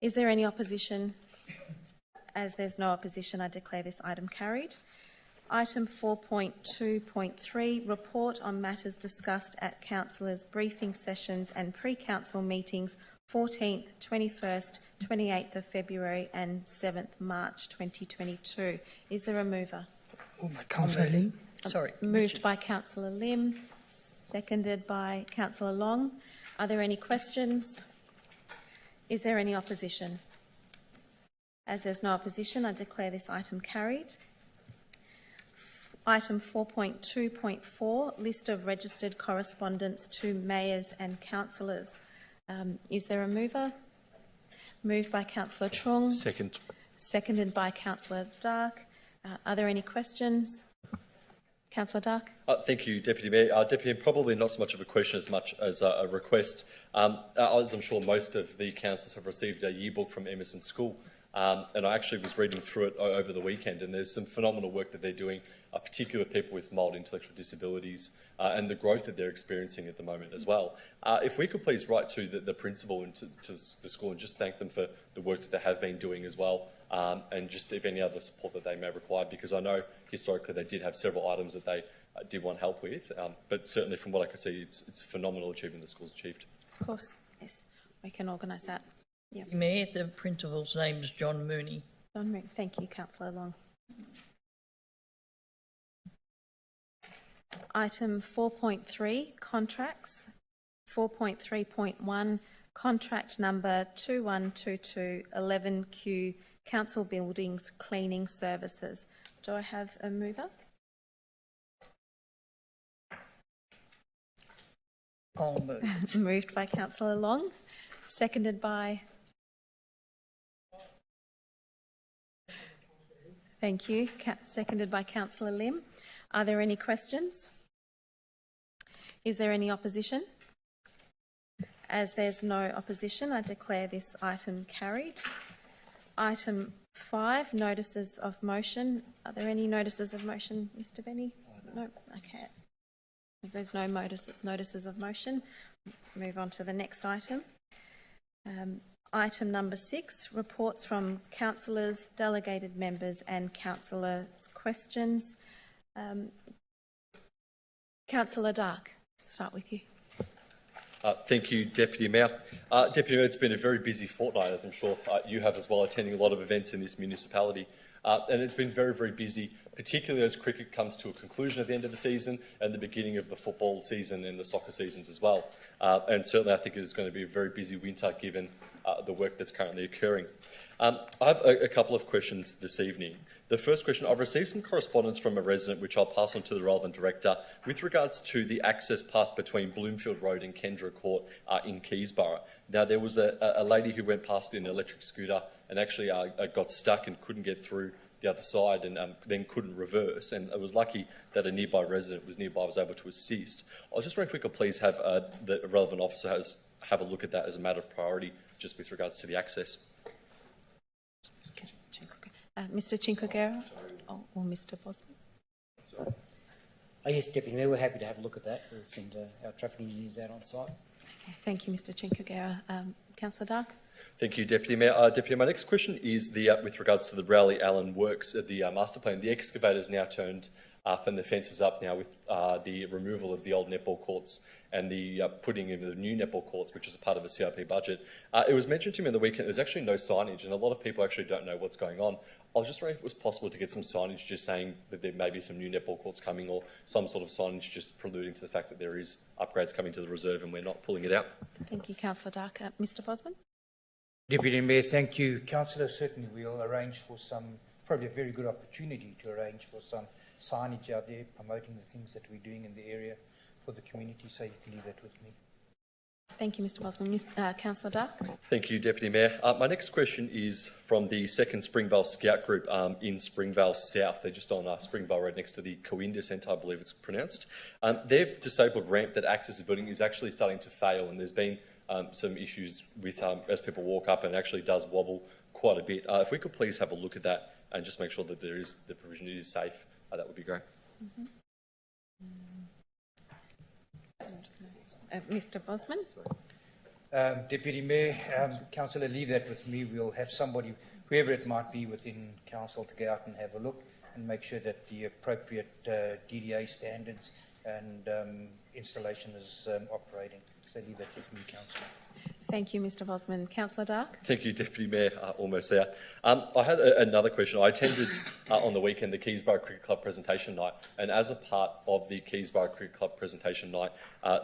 Is there any opposition? As there's no opposition, I declare this item carried. Item 4.2.3 Report on matters discussed at councillors' briefing sessions and pre-council meetings 14th, 21st, 28th of February and 7th March 2022. Is there a mover? Moved by Councillor Lim. Sorry. Moved by Councillor Lim, seconded by Councillor Long. Are there any questions? Is there any opposition? As there's no opposition, I declare this item carried. Item 4.2.4, list of registered correspondence to mayors and councillors. Is there a mover? Moved by Councillor Trong. Second. Seconded by Councillor Dark. Are there any questions? Councillor Dark. Thank you, Deputy Mayor. Deputy Mayor, probably not so much of a question as much as a request. As I'm sure most of the councillors have received a yearbook from Emerson School, and I actually was reading through it over the weekend, and there's some phenomenal work that they're doing, particularly people with mild intellectual disabilities, and the growth that they're experiencing at the moment as well. If we could please write to the principal and to the school and just thank them for the work that they have been doing as well, and just if any other support that they may require, because I know historically they did have several items that they did want help with, but certainly from what I can see, it's a phenomenal achievement the school's achieved. Of course, yes, we can organise that. Yeah. Mayor, the principal's name is John Mooney. John Mooney. Thank you, Councillor Long. Item 4.3, contracts. 4.3.1, contract number 212211Q, Council Buildings Cleaning Services. Do I have a mover? I'll move. Moved by Councillor Long, seconded by... Thank you. Seconded by Councillor Lim. Are there any questions? Is there any opposition? As there's no opposition, I declare this item carried. Item 5, notices of motion. Are there any notices of motion, Mr. Benny? No. Okay. As there's no notices of motion, move on to the next item. Item number 6, reports from councillors, delegated members and councillors' questions. Councillor Dark, start with you. Thank you, Deputy Mayor. Deputy Mayor, it's been a very busy fortnight, as I'm sure you have as well, attending a lot of events in this municipality. And it's been very, very busy, particularly as cricket comes to a conclusion at the end of the season and the beginning of the football season and the soccer seasons as well. And certainly I think it is going to be a very busy winter given the work that's currently occurring. I have a couple of questions this evening. The first question, I've received some correspondence from a resident which I'll pass on to the relevant director with regards to the access path between Bloomfield Road and Kendra Court in Keysborough. Now, there was a lady who went past in an electric scooter and actually got stuck and couldn't get through the other side and then couldn't reverse. And it was lucky that a nearby resident was able to assist. I was just wondering if we could please have the relevant officer have a look at that as a matter of priority, just with regards to the access. Mr. Chinquagera or Mr. Bosman? Yes, Deputy Mayor, we're happy to have a look at that. We'll send our traffic engineers out on site. Okay, thank you, Mr. Chinquagera. Councillor Dark? Thank you, Deputy Mayor. Deputy, my next question is with regards to the Rowley Allen works at the master plan. The excavator's now turned up and the fence is up now with the removal of the old netball courts and the putting in the new netball courts, which is a part of the CIP budget. It was mentioned to me on the weekend there's actually no signage, and a lot of people actually don't know what's going on. I was just wondering if it was possible to get some signage just saying that there may be some new netball courts coming, or some sort of signage just preluding to the fact that there is upgrades coming to the reserve and we're not pulling it out. Thank you, Councillor Dark. Mr. Bosman? Deputy Mayor, thank you. Councillor, certainly we'll arrange for some, probably a very good opportunity to arrange for some signage out there promoting the things that we're doing in the area for the community, so you can leave that with me. Thank you, Mr. Bosman. Councillor Dark? Thank you, Deputy Mayor. My next question is from the 2nd Springvale Scout Group in Springvale South. They're just on Springvale Road next to the Coinda Centre, I believe it's pronounced. Their disabled ramp that accesses the building is actually starting to fail, and there's been some issues with as people walk up, and it actually does wobble quite a bit. If we could please have a look at that and just make sure that there is the provision is safe, that would be great. Mm-hmm. Mr. Bosman? Deputy Mayor, Councillor, leave that with me. We'll have somebody, whoever it might be within Council, to go out and have a look and make sure that the appropriate DDA standards and installation is operating. So leave that with me, Councillor. Thank you, Mr Bosman. Councillor Dark? Thank you, Deputy Mayor. Almost there. I had another question. I attended on the weekend the Keysborough Cricket Club presentation night, and as a part of the Keysborough Cricket Club presentation night,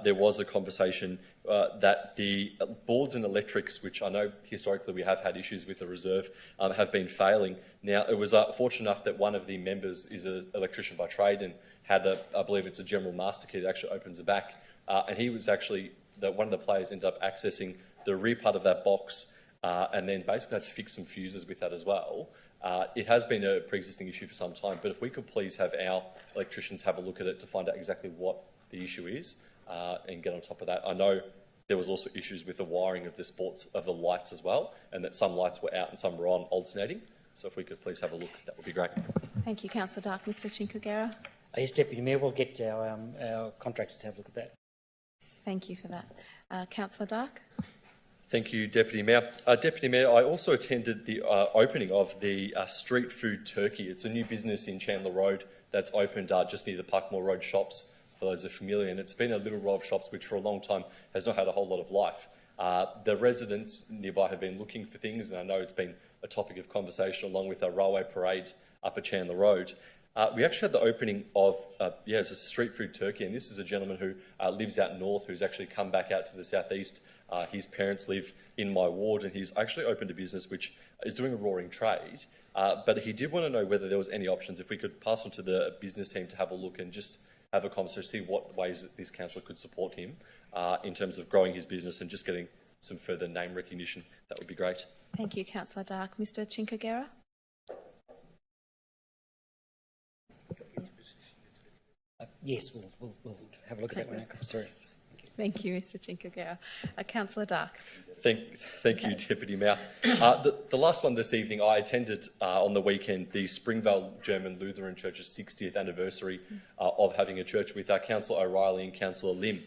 there was a conversation that the boards and electrics, which I know historically we have had issues with the reserve, have been failing. Now, it was fortunate enough that one of the members is an electrician by trade and had, I believe it's a general master key that actually opens the back, and he was actually, one of the players ended up accessing the rear part of that box and then basically had to fix some fuses with that as well. It has been a pre-existing issue for some time, but if we could please have our electricians have a look at it to find out exactly what the issue is and get on top of that. I know there was also issues with the wiring of the lights as well, and that some lights were out and some were on, alternating. So if we could please have a look, that would be great. Thank you, Councillor Dark. Mr Chinkagera? Yes, Deputy Mayor, we'll get our contractors to have a look at that. Thank you for that. Councillor Dark? Thank you, Deputy Mayor. Deputy Mayor, I also attended the opening of the Street Food Turkey. It's a new business in Chandler Road that's opened just near the Parkmore Road shops, for those who are familiar, and it's been a little row of shops which for a long time has not had a whole lot of life. The residents nearby have been looking for things, and I know it's been a topic of conversation along with our railway parade up at Chandler Road. We actually had the opening of, it's a Street Food Turkey, and this is a gentleman who lives out north who's actually come back out to the southeast. His parents live in my ward, and he's actually opened a business which is doing a roaring trade. But he did want to know whether there was any options, if we could pass on to the business team to have a look and just have a conversation, see what ways that this council could support him in terms of growing his business and just getting some further name recognition. That would be great. Thank you, Councillor Dark. Mr Chinkagera? Yes, we'll have a look at that when it comes through. Thank you, Mr Chinkagera. Councillor Dark? Thank you, Deputy Mayor. The last one this evening, I attended on the weekend the Springvale German Lutheran Church's 60th anniversary of having a church with Councillor O'Reilly and Councillor Lim.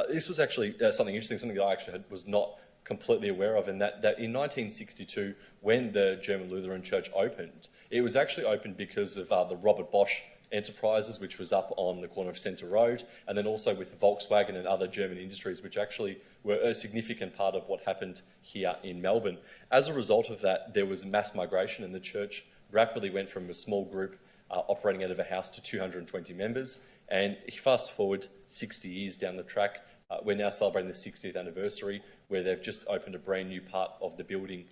This was actually something interesting, something that I actually was not completely aware of, and that in 1962, when the German Lutheran Church opened, it was actually opened because of the Robert Bosch Enterprises, which was up on the corner of Centre Road, and then also with Volkswagen and other German industries, which actually were a significant part of what happened here in Melbourne. As a result of that, there was mass migration, and the church rapidly went from a small group operating out of a house to 220 members. And fast forward 60 years down the track, we're now celebrating the 60th anniversary, where they've just opened a brand new part of the building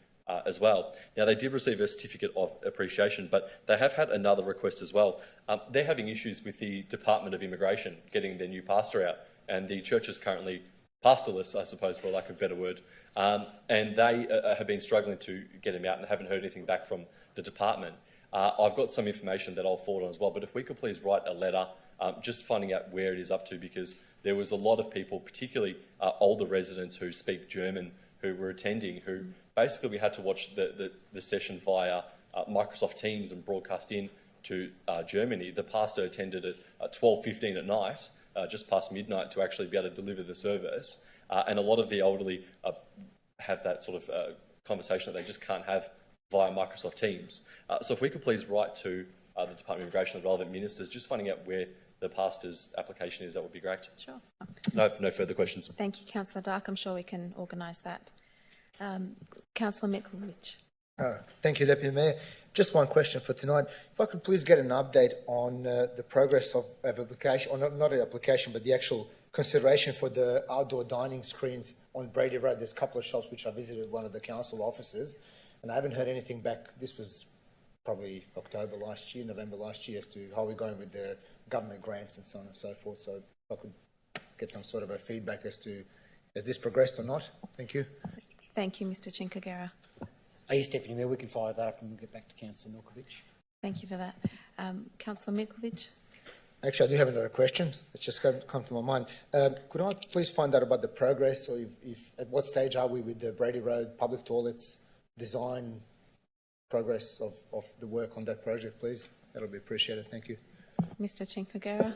as well. Now, they did receive a certificate of appreciation, but they have had another request as well. They're having issues with the Department of Immigration getting their new pastor out, and the church is currently pastorless, I suppose, for lack of a better word, and they have been struggling to get him out and haven't heard anything back from the department. I've got some information that I'll forward on as well, but if we could please write a letter just finding out where it is up to, because there was a lot of people, particularly older residents who speak German, who were attending, who basically we had to watch the session via Microsoft Teams and broadcast in to Germany. The pastor attended at 12:15 at night, just past midnight, to actually be able to deliver the service. And a lot of the elderly have that sort of conversation that they just can't have via Microsoft Teams. So if we could please write to the Department of Immigration and relevant ministers, just finding out where the pastor's application is, that would be great. Sure. No further questions. Thank you, Councillor Dark. I'm sure we can organise that. Councillor Mikulich. Thank you, Deputy Mayor. Just one question for tonight. If I could please get an update on the progress of application, or not an application, but the actual consideration for the outdoor dining screens on Brady Road. There's a couple of shops which I visited, one of the council offices, and I haven't heard anything back. This was probably October last year, November last year, as to how we're going with the government grants and so on and so forth. So if I could get some sort of a feedback as to, has this progressed or not? Thank you. Thank you, Mr Chinkagera. Yes, Deputy Mayor, we can follow that up and we'll get back to Councillor Milkovich. Thank you for that. Councillor Milkovich. Actually, I do have another question. It's just come to my mind. Could I please find out about the progress, or if at what stage are we with the Brady Road public toilets design progress of the work on that project, please? That'll be appreciated. Thank you. Mr Chinkagera.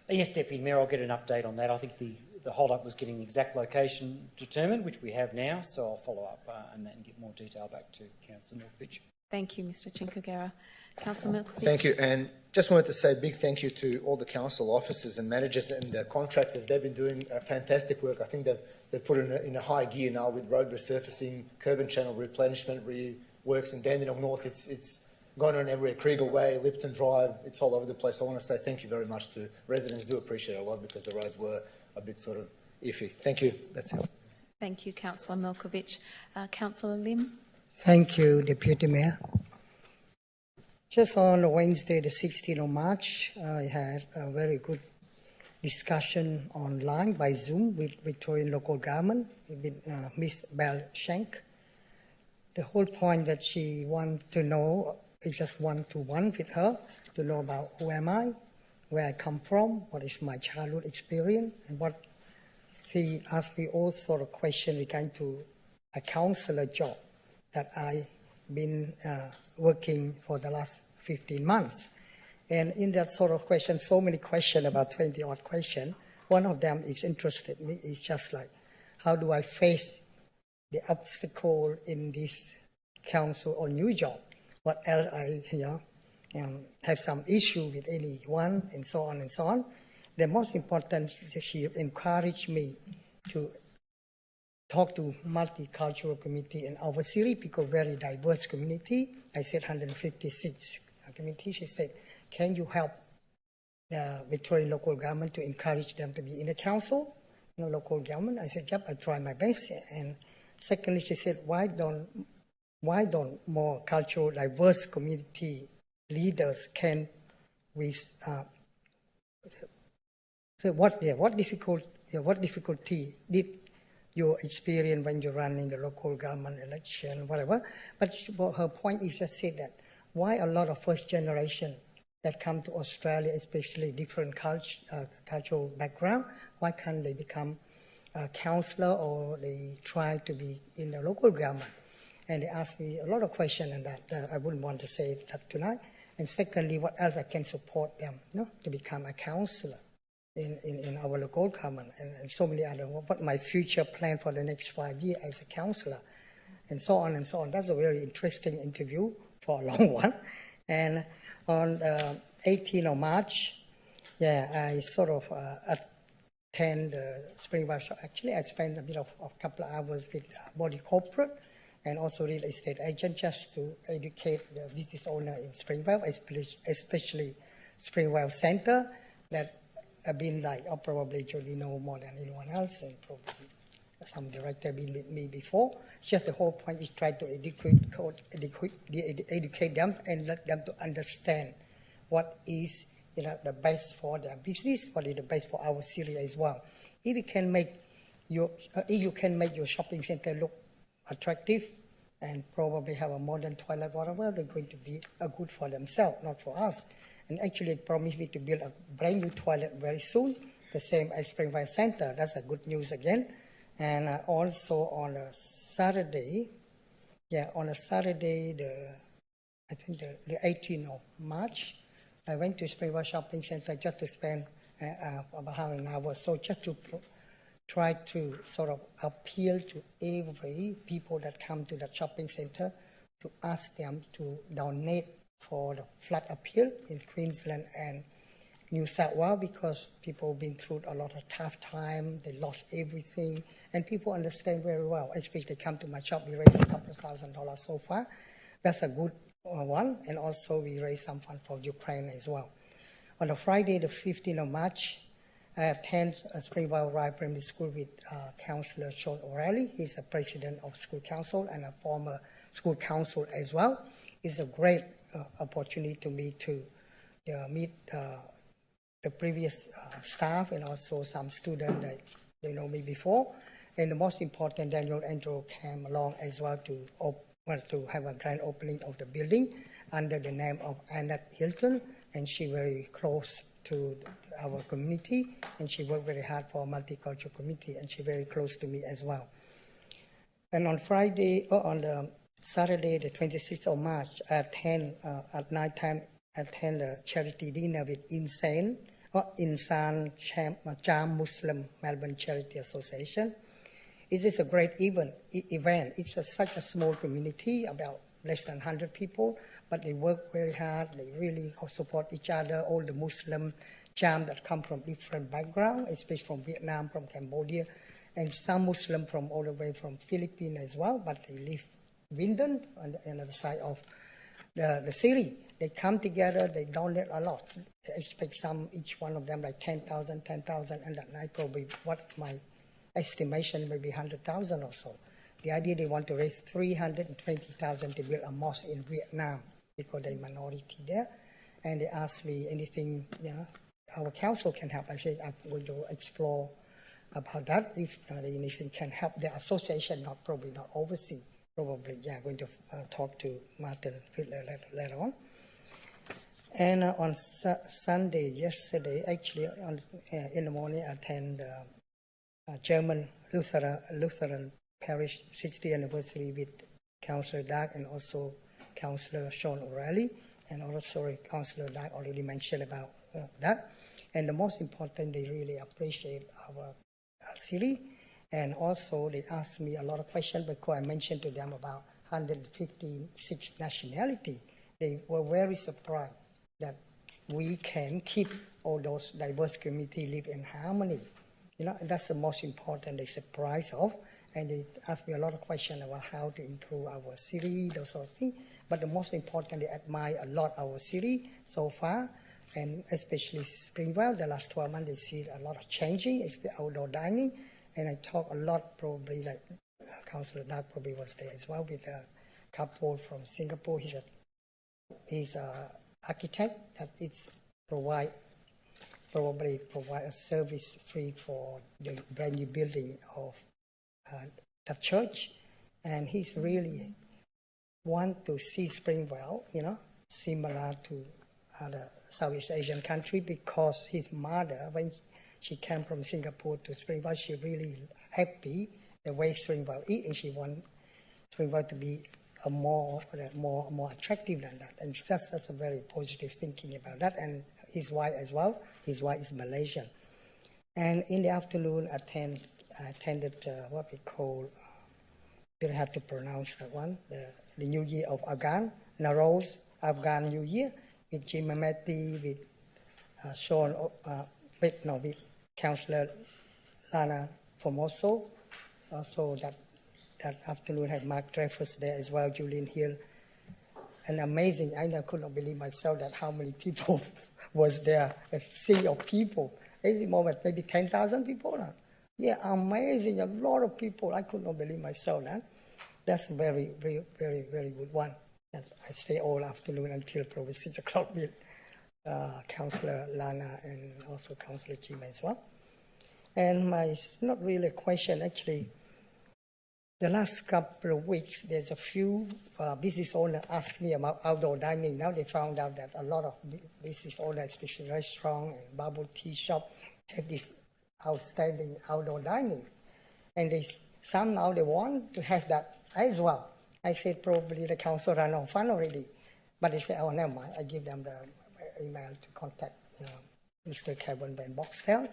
Yes, Deputy Mayor, I'll get an update on that. I think the hold-up was getting the exact location determined, which we have now, so I'll follow up on that and get more detail back to Councillor Milkovich. Thank you, Mr Chinkagera. Councillor Milkovich. Thank you. And just wanted to say a big thank you to all the council officers and managers and the contractors. They've been doing fantastic work. I think they've put in a high gear now with road resurfacing, curb and channel replenishment, reworks in Dandenong North. It's gone on everywhere. Kriegel Way, Lipton Drive, it's all over the place. I want to say thank you very much to residents. Do appreciate it a lot because the roads were a bit sort of iffy. Thank you. That's it. Thank you, Councillor Milkovich. Councillor Lim. Thank you, Deputy Mayor. Just on Wednesday, the 16th of March, I had a very good discussion online by Zoom with Victorian local government, with Ms. Bell Shank. The whole point that she wants to know is just one-to-one with her, to know about who am I, where I come from, what is my childhood experience, and what she asked me all sort of questions regarding to a councillor job that I've been working for the last 15 months. And in that sort of question, so many questions, about 20-odd questions, one of them is interested me. It's just like, how do I face the obstacle in this council or new job? What else I have some issue with anyone, and so on and so on. The most important is she encouraged me to talk to multicultural community in our city because very diverse community. I said 156 community. She said, can you help the Victorian local government to encourage them to be in the council, local government? I said, yep, I try my best. And secondly, she said, why don't more cultural diverse community leaders can we so what difficulty did you experience when you run in the local government election, whatever? But her point is just say that why a lot of first generation that come to Australia, especially different cultural background, why can't they become a councillor or they try to be in the local government? And they asked me a lot of questions on that. I wouldn't want to say that tonight. And secondly, what else I can support them to become a councillor in our local government, and so many other, what my future plan for the next 5 years as a councillor, and so on and so on. That's a very interesting interview for a long one. And on the 18th of March, I sort of attend the Springwell shop. Actually, I spent a bit of a couple of hours with body corporate and also real estate agent just to educate the business owner in Springvale, especially Springwell Centre, that have been like, probably Jody know more than anyone else, and probably some director been with me before. Just the whole point is try to educate them and let them to understand what is the best for their business, what is the best for our city as well. If you can make your shopping center look attractive and probably have a modern toilet, whatever, they're going to be good for themselves, not for us. And actually, it promised me to build a brand new toilet very soon, the same as Springvale Centre. That's a good news again. And also on a Saturday, the 18th of March, I went to Springvale Shopping Centre just to spend about half an hour or so, just to try to sort of appeal to every people that come to the shopping centre to ask them to donate for the flood appeal in Queensland and New South Wales, because people have been through a lot of tough time, they lost everything, and people understand very well. Especially they come to my shop, we raised a couple of $1,000 so far. That's a good one, and also we raised some fund for Ukraine as well. On a Friday, the 15th of March, I attend Springvale Rye Primary School with Councillor Sean O'Reilly. He's the president of school council and a former school council as well. It's a great opportunity to me to meet the previous staff and also some students that they know me before. And the most important, Daniel Andrew came along as well to have a grand opening of the building under the name of Annette Hilton, and she very close to our community, and she worked very hard for a multicultural community, and she very close to me as well. And on the Saturday, the 26th of March, I attend at night time. Attend a charity dinner with Insan Jam Muslim Melbourne Charity Association. It is a great event. It's such a small community, about less than 100 people, but they work very hard. They really support each other. All the Muslim jam that come from different backgrounds, especially from Vietnam, from Cambodia, and some Muslim from all the way from Philippines as well, but they live Windsor on the other side of the city. They come together, they donate a lot. I expect each one of them like 10,000, and that night probably what my estimation may be 100,000 or so. The idea they want to raise 320,000 to build a mosque in Vietnam because they're minority there. And they asked me anything, our council can help. I said I'm going to explore about that. If anything can help the association, probably not oversee. Probably, going to talk to Martin later on. And on Sunday, yesterday, actually, in the morning, I attend German Lutheran Parish 60th anniversary with Councillor Dark and also Councillor Sean O'Reilly. And also Councillor Dark already mentioned about that. And the most important, they really appreciate our city. And also, they asked me a lot of questions because I mentioned to them about 156 nationalities. They were very surprised that we can keep all those diverse communities live in harmony. That's the most important they surprised of. And they asked me a lot of questions about how to improve our city, those sort of things. But the most important, they admire a lot our city so far, and especially Springwell. The last 12 months, they see a lot of changing, especially outdoor dining. And I talk a lot, probably like Councillor Dark probably was there as well with a couple from Singapore. He's an architect that probably provide a service free for the brand new building of the church. And he's really want to see Springwell, similar to other Southeast Asian country, because his mother, when she came from Singapore to Springvale, she really happy the way Springvale is, and she wants Springvale to be more attractive than that. And that's a very positive thinking about that. And his wife as well. His wife is Malaysian. And in the afternoon, I attended what we call, we don't have to pronounce that one, the New Year of Afghan, Narose Afghan New Year, with Jim Mameti, with Sean, with Councillor Lana Formoso. Also that afternoon had Mark Dreyfus there as well, Julian Hill. And amazing, I could not believe myself that how many people was there, a sea of people. At the moment, maybe 10,000 people. Yeah, amazing, a lot of people. I could not believe myself. That's a very, very, very, very good one. And I stay all afternoon until probably 6 o'clock with Councillor Lana and also Councillor Jim as well. And it's not really a question, actually. The last couple of weeks, there's a few business owners asked me about outdoor dining. Now they found out that a lot of business owners, especially restaurant and bubble tea shop, have this outstanding outdoor dining. And some now they want to have that as well. I said probably the council ran out of fund already. But they said, oh, never mind. I give them the email to contact Mr. Kevin Van Boxtel.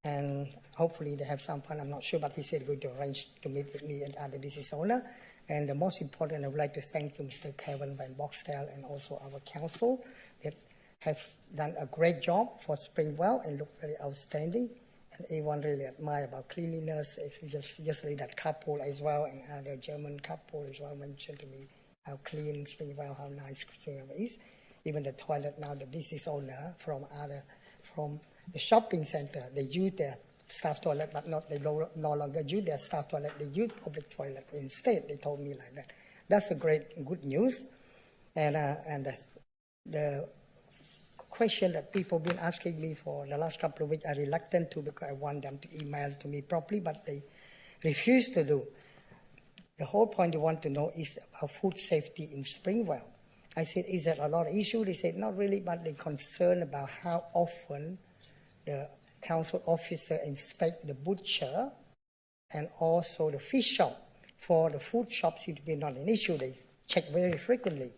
And hopefully they have some fun, I'm not sure, but he said going to arrange to meet with me and other business owner. And the most important, I would like to thank you, Mr. Kevin Van Boxtel, and also our council that have done a great job for Springwell and look very outstanding. And everyone really admire about cleanliness. It's just really that couple as well, and other German couple as well mentioned to me how clean Springwell, how nice Springwell is. Even the toilet now, the business owner from the shopping center, they use their staff toilet, but they no longer use their staff toilet, they use public toilet instead. They told me like that. That's a good news. And the question that people have been asking me for the last couple of weeks, I'm reluctant to because I want them to email to me properly, but they refuse to do. The whole point they want to know is about food safety in Springwell. I said, is there a lot of issue? They said, not really, but they're concerned about how often the council officer inspect the butcher and also the fish shop. For the food shop seems to be not an issue. They check very frequently.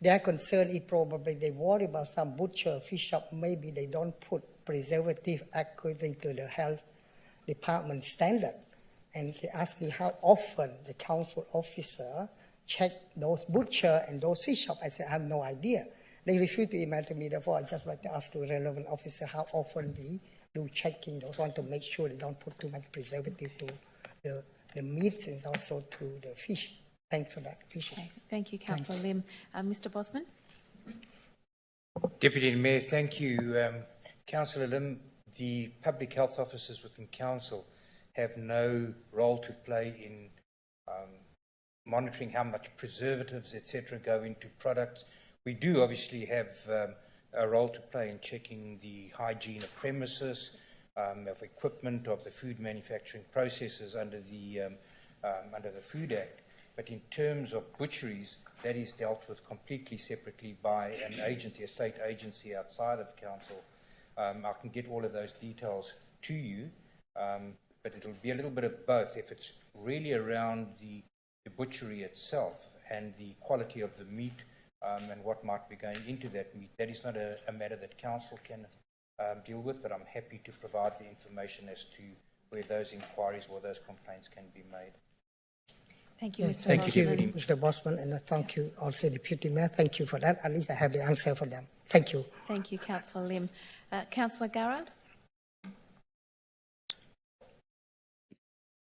Their concern is probably they worry about some butcher, fish shop, maybe they don't put preservative according to the health department standard. And they ask me how often the council officer check those butcher and those fish shop. I said, I have no idea. They refused to email to me, therefore I just like to ask the relevant officer how often we do checking those one to make sure they don't put too much preservative to the meats and also to the fish. Thanks for that. Okay. Thank you, Councillor Lim. Mr Bosman. Deputy Mayor, thank you. Councillor Lim, the public health officers within council have no role to play in monitoring how much preservatives, etc., go into products. We do obviously have a role to play in checking the hygiene of premises, of equipment, of the food manufacturing processes under the Food Act. But in terms of butcheries, that is dealt with completely separately by an agency, a state agency outside of council. I can get all of those details to you, but it'll be a little bit of both. If it's really around the butchery itself and the quality of the meat and what might be going into that meat, that is not a matter that council can deal with, but I'm happy to provide the information as to where those inquiries or those complaints can be made. Thank you, Mr. Thank Bosman. you, Mr. Bosman, and thank you also, Deputy Mayor. Thank you for that. At least I have the answer for them. Thank you. Thank you, Councillor Lim. Councillor Garrard.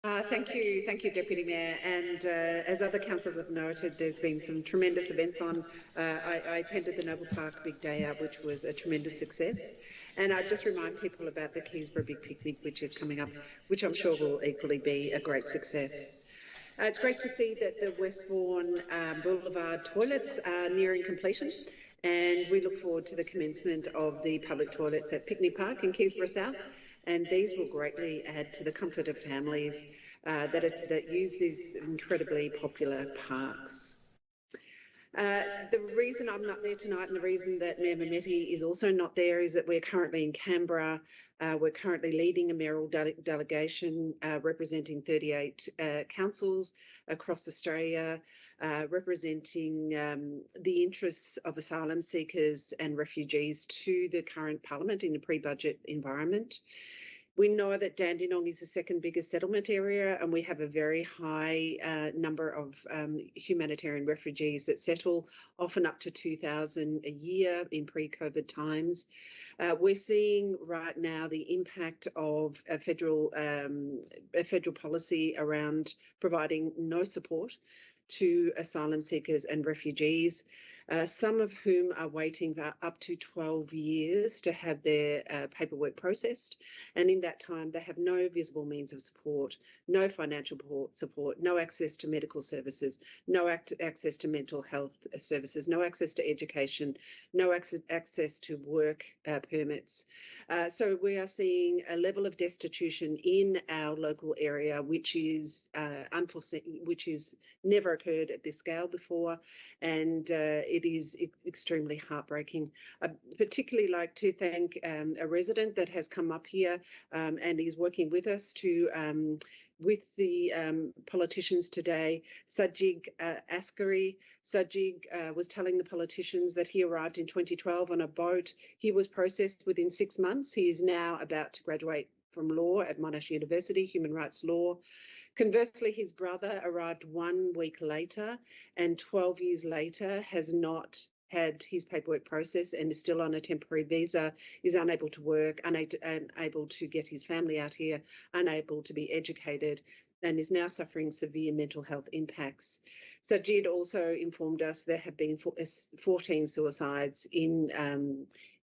Thank you, Deputy Mayor. And as other councillors have noted, there's been some tremendous events on. I attended the Noble Park Big Day Out, which was a tremendous success. And I'd just remind people about the Keysborough Big Picnic, which is coming up, which I'm sure will equally be a great success. It's great to see that the Westbourne Boulevard toilets are nearing completion, and we look forward to the commencement of the public toilets at Picnic Park in Keysborough South, and these will greatly add to the comfort of families that use these incredibly popular parks. The reason I'm not there tonight and the reason that Mayor Mehmeti is also not there is that we're currently in Canberra. We're currently leading a mayoral delegation representing 38 councils across Australia, representing the interests of asylum seekers and refugees to the current parliament in the pre-budget environment. We know that Dandenong is the second biggest settlement area, and we have a very high number of humanitarian refugees that settle, often up to 2,000 a year in pre-COVID times. We're seeing right now the impact of a federal policy around providing no support to asylum seekers and refugees, some of whom are waiting for up to 12 years to have their paperwork processed. And in that time, they have no visible means of support, no financial support, no access to medical services, no access to mental health services, no access to education, no access to work permits. So we are seeing a level of destitution in our local area, which is unforeseen, which is never occurred at this scale before, and it is extremely heartbreaking. I'd particularly like to thank a resident that has come up here and is working with us to with the politicians today. Sajid Askari. Sajid was telling the politicians that he arrived in 2012 on a boat. He was processed within 6 months. He is now about to graduate from law at Monash University, human rights law. Conversely, his brother arrived 1 week later and 12 years later has not had his paperwork processed and is still on a temporary visa, is unable to work, unable to get his family out here, unable to be educated, and is now suffering severe mental health impacts. Sajid also informed us there have been 14 suicides in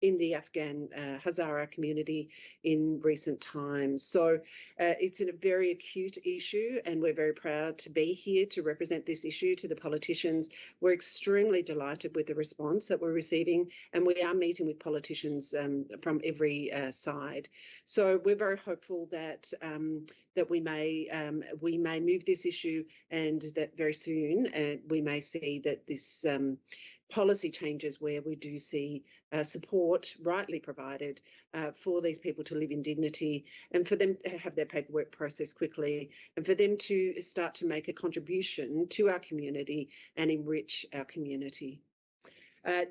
the Afghan Hazara community in recent times. So it's a very acute issue, and we're very proud to be here to represent this issue to the politicians. We're extremely delighted with the response that we're receiving, and we are meeting with politicians from every side. So we're very hopeful that that we may move this issue, and that very soon we may see that this policy changes where we do see support rightly provided for these people to live in dignity, and for them to have their paperwork processed quickly, and for them to start to make a contribution to our community and enrich our community.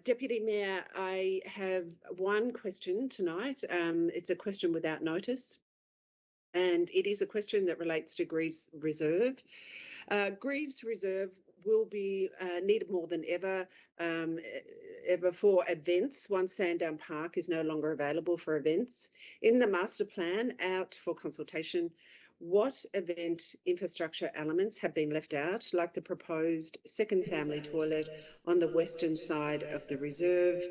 Deputy Mayor, I have one question tonight. It's a question without notice, and it is a question that relates to Greaves Reserve. Greaves Reserve will be needed more than ever for events once Sandown Park is no longer available for events. In the master plan out for consultation, what event infrastructure elements have been left out, like the proposed second family toilet on the western side of the reserve?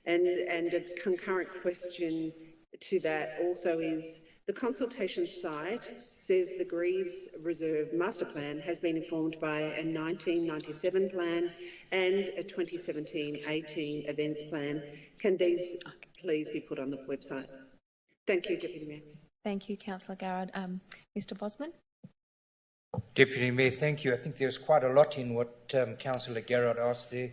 And a concurrent question to that also is, the consultation site says the Greaves Reserve Master Plan has been informed by a 1997 plan and a 2017-18 events plan. Can these please be put on the website? Thank you, Deputy Mayor. Thank you, Councillor Garrard. Mr Bosman? Deputy Mayor, thank you. I think there's quite a lot in what Councillor Garrard asked there,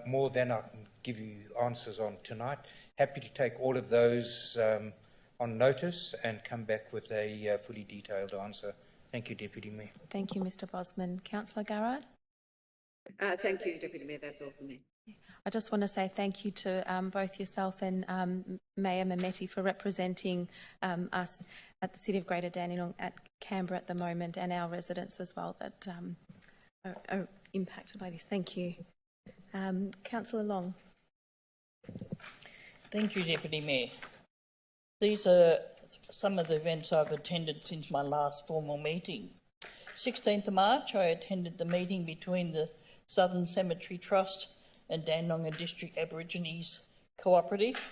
more than I can give you answers on tonight. Happy to take all of those on notice and come back with a fully detailed answer. Thank you, Deputy Mayor. Thank you, Mr Bosman. Councillor Garrard? Thank you, Deputy Mayor. That's all for me. I just want to say thank you to both yourself and Mayor Mehmeti for representing us at the City of Greater Dandenong at Canberra at the moment, and our residents as well that are impacted by this. Thank you. Councillor Long. Thank you, Deputy Mayor. These are some of the events I've attended since my last formal meeting. 16th of March, I attended the meeting between the Southern Cemetery Trust and Dandenong District Aborigines Cooperative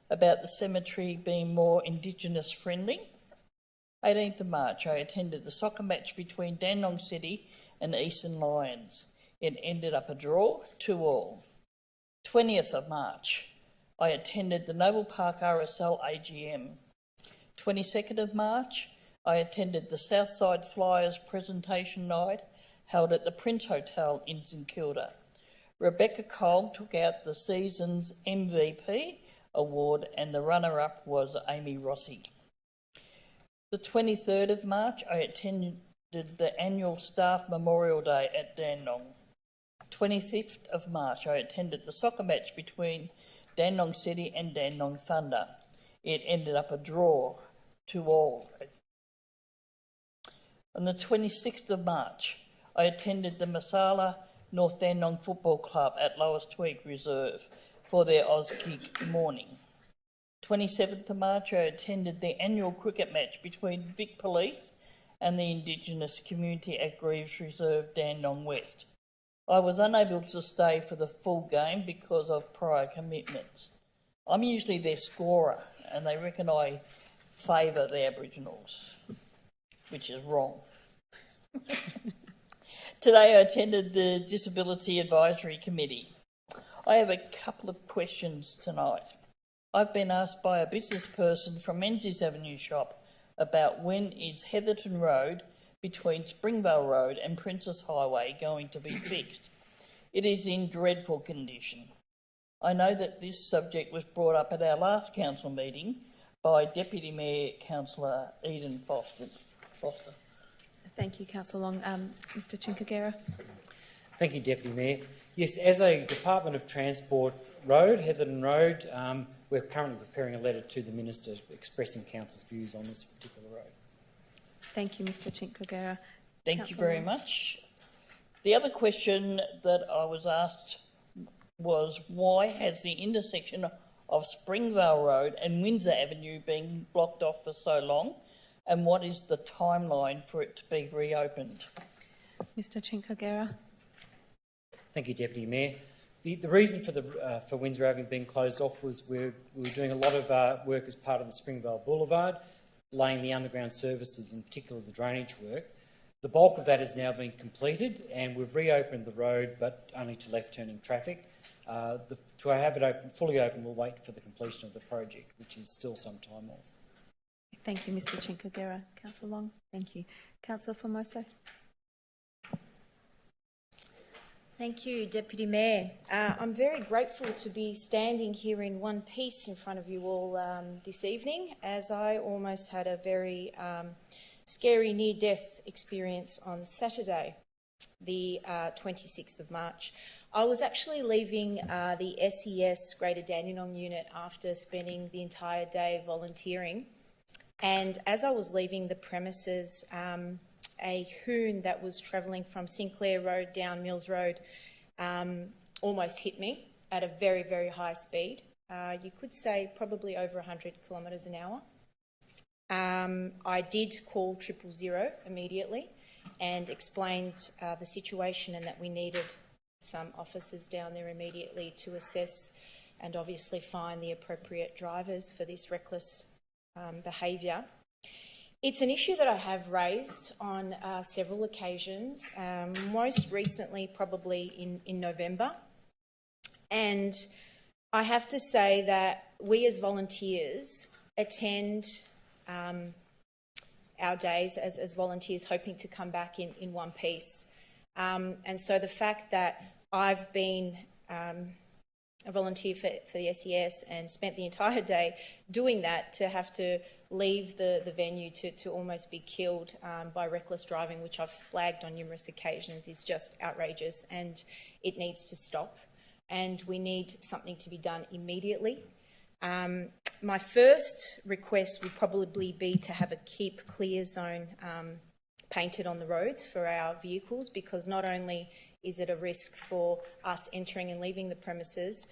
about the cemetery being more Indigenous friendly. 18th of March, I attended the soccer match between Dandenong City and Eastern Lions. It ended up a draw, 2-2. 20th of March, I attended the Noble Park RSL AGM. 22nd of March, I attended the Southside Flyers presentation night held at the Prince Hotel in St Kilda. Rebecca Cole took out the season's MVP award and the runner-up was Amy Rossi. The 23rd of March, I attended the annual Staff Memorial Day at Dandenong. 25th of March, I attended the soccer match between Dandenong City and Dandenong Thunder. It ended up a draw, 2-2. On the 26th of March, I attended the Masala North Dandenong Football Club at Lower Tweed Reserve for their Auskick morning. 27th of March, I attended the annual cricket match between Vic Police and the Indigenous community at Greaves Reserve, Dandenong West. I was unable to stay for the full game because of prior commitments. I'm usually their scorer and they reckon I favour the Aboriginals, which is wrong. Today I attended the Disability Advisory Committee. I have a couple of questions tonight. I've been asked by a business person from Menzies Avenue shop about when is Heatherton Road between Springvale Road and Princess Highway going to be fixed. It is in dreadful condition. I know that this subject was brought up at our last council meeting by Deputy Mayor Councillor Eden Foster. Thank you, Councillor Long. Mr Chinkagera. Thank you, Deputy Mayor. Yes, as a Department of Transport road, Heatherton Road, we're currently preparing a letter to the Minister expressing Council's views on this particular road. Thank you, Mr Chinkagera. Thank you very much. The other question that I was asked was, why has the intersection of Springvale Road and Windsor Avenue been blocked off for so long, and what is the timeline for it to be reopened? Mr Chinkagera. Thank you, Deputy Mayor. The reason for Windsor Avenue being closed off was we were doing a lot of work as part of the Springvale Boulevard, laying the underground services, in particular the drainage work. The bulk of that has now been completed and we've reopened the road, but only to left-turning traffic. To have it fully open, we'll wait for the completion of the project, which is still some time off. Thank you, Mr Chinkagera. Councillor Long. Thank you. Councillor Formoso. Thank you, Deputy Mayor. I'm very grateful to be standing here in one piece in front of you all this evening, as I almost had a very scary near-death experience on Saturday, the 26th of March. I was actually leaving the SES Greater Dandenong unit after spending the entire day volunteering, and as I was leaving the premises, a hoon that was travelling from Sinclair Road down Mills Road almost hit me at a very, very high speed. You could say probably over 100 kilometres an hour. I did call 000 immediately and explained the situation and that we needed some officers down there immediately to assess and obviously find the appropriate drivers for this reckless behaviour. It's an issue that I have raised on several occasions, most recently probably in November. And I have to say that we as volunteers attend our days as volunteers hoping to come back in one piece. And so the fact that I've been a volunteer for the SES and spent the entire day doing that, to have to leave the venue to almost be killed by reckless driving, which I've flagged on numerous occasions, is just outrageous, and it needs to stop. And we need something to be done immediately. My first request would probably be to have a keep clear zone painted on the roads for our vehicles, because not only is it a risk for us entering and leaving the premises,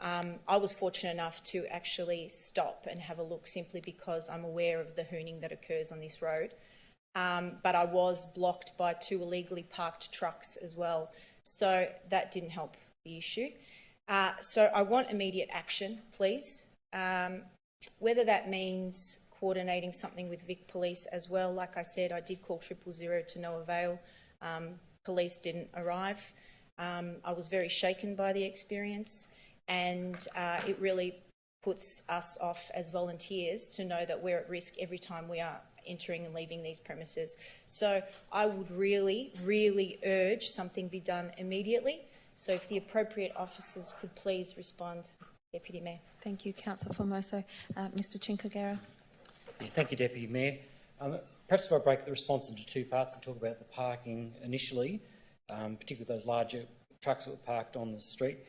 I was fortunate enough to actually stop and have a look simply because I'm aware of the hooning that occurs on this road. But I was blocked by 2 illegally parked trucks as well, so that didn't help the issue. So I want immediate action, please. Whether that means coordinating something with Vic Police as well. Like I said, I did call 000 to no avail. Police didn't arrive. I was very shaken by the experience, and it really puts us off as volunteers to know that we're at risk every time we are entering and leaving these premises. So I would really, really urge something be done immediately. So if the appropriate officers could please respond. Deputy Mayor. Thank you, Councillor Formoso. Mr Chinkagera. Yeah, thank you, Deputy Mayor. Perhaps if I break the response into 2 parts and talk about the parking initially, particularly those larger trucks that were parked on the street.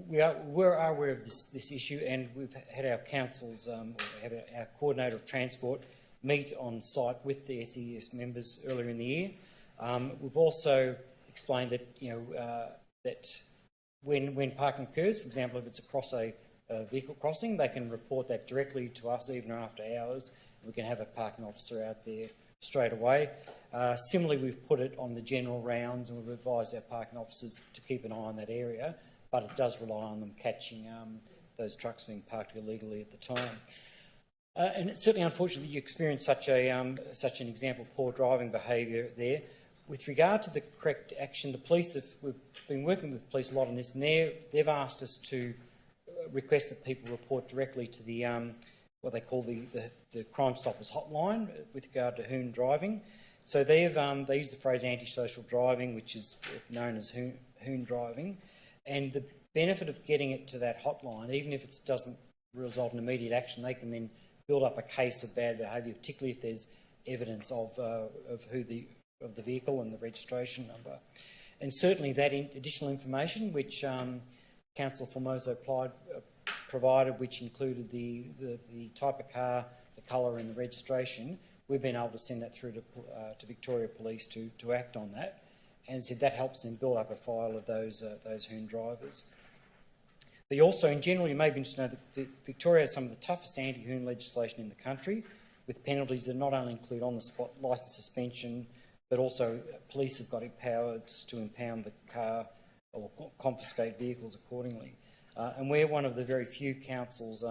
We are aware of this issue, and we've had our councils, our coordinator of transport, meet on site with the SES members earlier in the year. We've also explained that that when parking occurs, for example, if it's across a vehicle crossing, they can report that directly to us even after hours. We can have a parking officer out there straight away. Similarly, we've put it on the general rounds, and we've advised our parking officers to keep an eye on that area, but it does rely on them catching those trucks being parked illegally at the time. And it's certainly unfortunate that you experienced such an example of poor driving behaviour there. With regard to the correct action, we've been working with the police a lot on this, and they've asked us to request that people report directly to the what they call the Crime Stoppers hotline with regard to hoon driving. So they use the phrase antisocial driving, which is known as hoon driving, and the benefit of getting it to that hotline, even if it doesn't result in immediate action, they can then build up a case of bad behaviour, particularly if there's evidence of the vehicle and the registration number. And certainly that additional information, which Councillor Formoso provided, which included the type of car, the colour and the registration, we've been able to send that through to Victoria Police to act on that. And as I said, that helps them build up a file of those hoon drivers. But also, in general, you may be interested to know that Victoria has some of the toughest anti-hoon legislation in the country, with penalties that not only include on-the-spot licence suspension, but also police have got powers to impound the car or confiscate vehicles accordingly. And we're one of the very few councils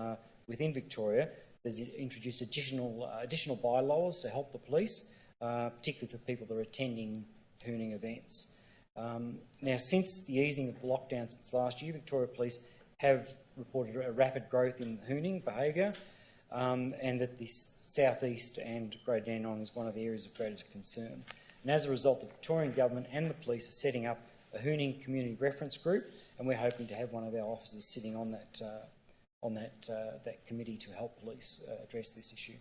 within Victoria that's introduced additional bylaws to help the police, particularly for people that are attending hooning events. Now, since the easing of the lockdown since last year, Victoria Police have reported a rapid growth in hooning behaviour, and that the southeast and Greater Dandenong is one of the areas of greatest concern. And as a result, the Victorian Government and the police are setting up a hooning community reference group, and we're hoping to have one of our officers sitting on that committee to help police address this issue.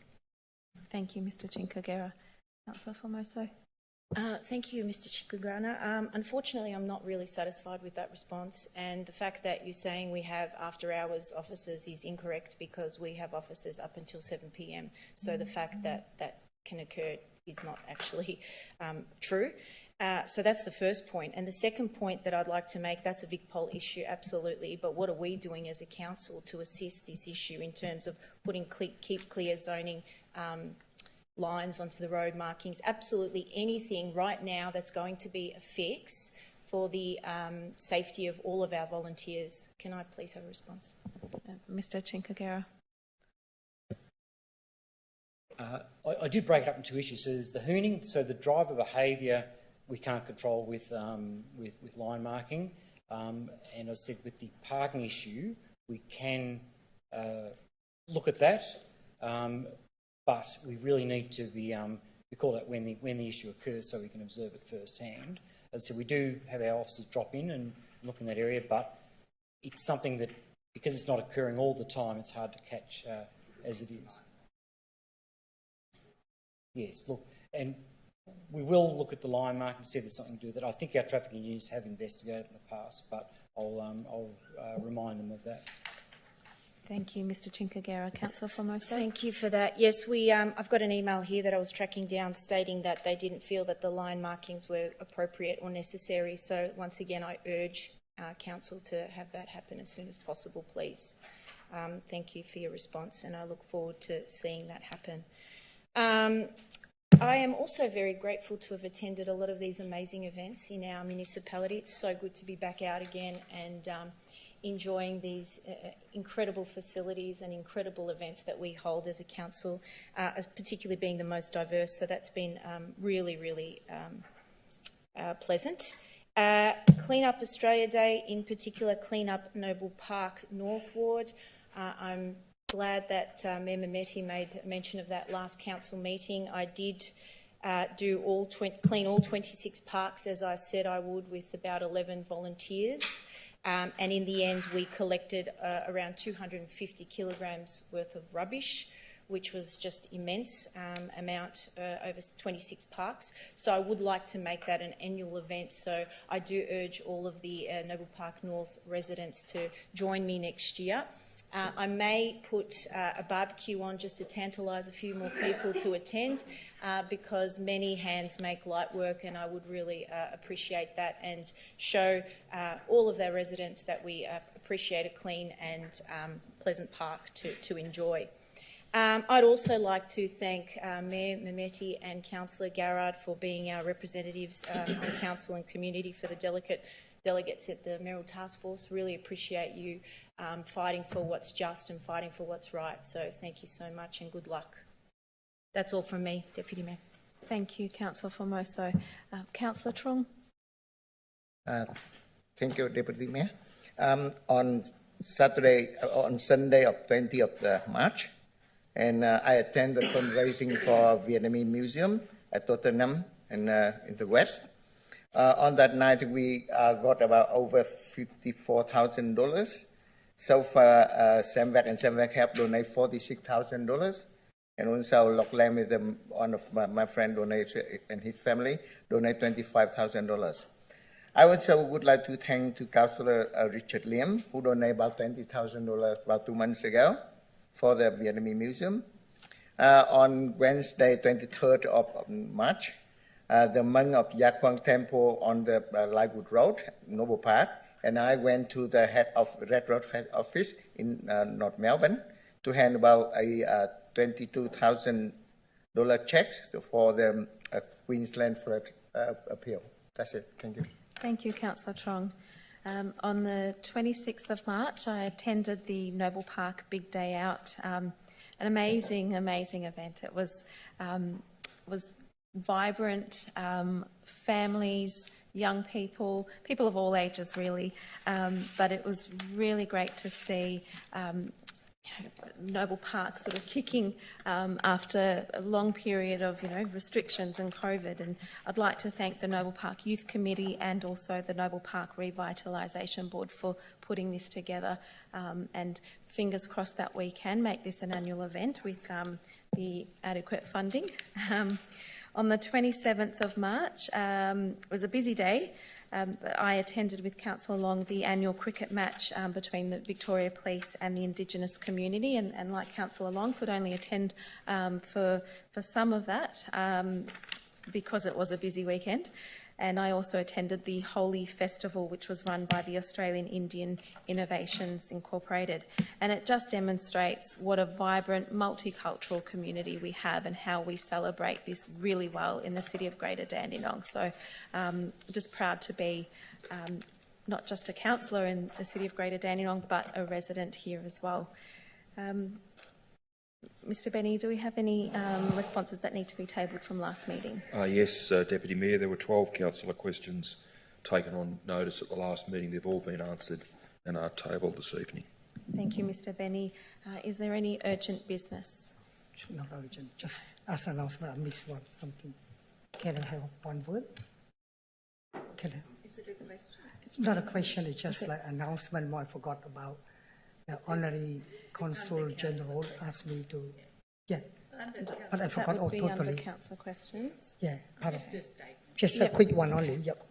Thank you, Mr Chinkagera. Councillor Formoso. Thank you, Mr Chickagana. Unfortunately, I'm not really satisfied with that response, and the fact that you're saying we have after-hours officers is incorrect, because we have officers up until 7 p.m. So the fact that can occur is not actually true. So that's the first point. And the second point that I'd like to make, that's a VicPol issue, absolutely, but what are we doing as a council to assist this issue in terms of putting keep clear zoning lines onto the road markings? Absolutely anything right now that's going to be a fix for the safety of all of our volunteers. Can I please have a response? Mr Chinkagera. I did break it up into issues. So there's the hooning, so the driver behaviour we can't control with line marking. And I said with the parking issue, we can look at that, but we really need to be, we call that when the issue occurs so we can observe it firsthand. As I said, we do have our officers drop in and look in that area, but it's something that, because it's not occurring all the time, it's hard to catch as it is. Yes, look, and we will look at the line mark and see if there's something to do with it. I think our traffic engineers have investigated in the past, but I'll remind them of that. Thank you, Mr Chinkagera. Councillor Formosa. Thank you for that. Yes, I've got an email here that I was tracking down stating that they didn't feel that the line markings were appropriate or necessary. So once again, I urge Council to have that happen as soon as possible, please. Thank you for your response, and I look forward to seeing that happen. I am also very grateful to have attended a lot of these amazing events in our municipality. It's so good to be back out again and enjoying these incredible facilities and incredible events that we hold as a council, as particularly being the most diverse. So that's been really, really pleasant. Clean Up Australia Day, in particular, Clean Up Noble Park North Ward. I'm glad that Mayor Mehmeti made mention of that last council meeting. I did clean all 26 parks, as I said I would, with about 11 volunteers. And in the end, we collected around 250 kilograms worth of rubbish, which was just immense amount over 26 parks. So I would like to make that an annual event. So I do urge all of the Noble Park North residents to join me next year. I may put a barbecue on just to tantalise a few more people to attend because many hands make light work, and I would really appreciate that and show all of their residents that we appreciate a clean and pleasant park to enjoy. I'd also like to thank Mayor Mehmeti and Councillor Garrard for being our representatives on council and community for the delegates at the Mayoral Task Force. Really appreciate you fighting for what's just and fighting for what's right. So thank you so much and good luck. That's all from me, Deputy Mayor. Thank you, Councillor Formoso. Councillor Trong. Thank you, Deputy Mayor. On Sunday of 20th of March, and I attended fundraising for Vietnamese Museum at Tottenham in the West. On that night, we got about over $54,000. So far, Samvac and Samvac have donated $46,000. And also, Loch Lam, one of my friends donates, and his family donate $25,000. I also would like to thank to Councillor Richard Lim, who donated about $20,000 about 2 months ago for the Vietnamese Museum. On Wednesday, 23rd of March, the monk of Yak Huang Temple on the Lightwood Road, Noble Park, and I went to the Red Road head office in North Melbourne to hand about a $22,000 check for the Queensland flood appeal. That's it. Thank you. Thank you, Councillor Trong. On the 26th of March, I attended the Noble Park Big Day Out, an amazing, amazing event. It was vibrant, families, young people, people of all ages really, but it was really great to see Noble Park sort of kicking after a long period of restrictions and COVID. And I'd like to thank the Noble Park Youth Committee and also the Noble Park Revitalisation Board for putting this together, and fingers crossed that we can make this an annual event with the adequate funding. On the 27th of March, it was a busy day. But I attended with Councillor Long the annual cricket match between the Victoria Police and the Indigenous community, and like Councillor Long, could only attend for some of that because it was a busy weekend. And I also attended the Holy Festival, which was run by the Australian Indian Innovations Incorporated. And it just demonstrates what a vibrant, multicultural community we have and how we celebrate this really well in the city of Greater Dandenong. So just proud to be not just a councillor in the city of Greater Dandenong, but a resident here as well. Mr Benny, do we have any responses that need to be tabled from last meeting? Yes, Deputy Mayor, there were 12 councillor questions taken on notice at the last meeting. They've all been answered and are tabled this evening. Thank you, Mr Benny. Is there any urgent business? Not urgent, just as an announcement, I missed something. Can I have one word? Can I? Is it a question? It's not a question, it's just like an announcement I forgot about. The Honorary Consul General asked me to, but I forgot that would be totally. Under council questions. Yeah, just a quick one only. Yep.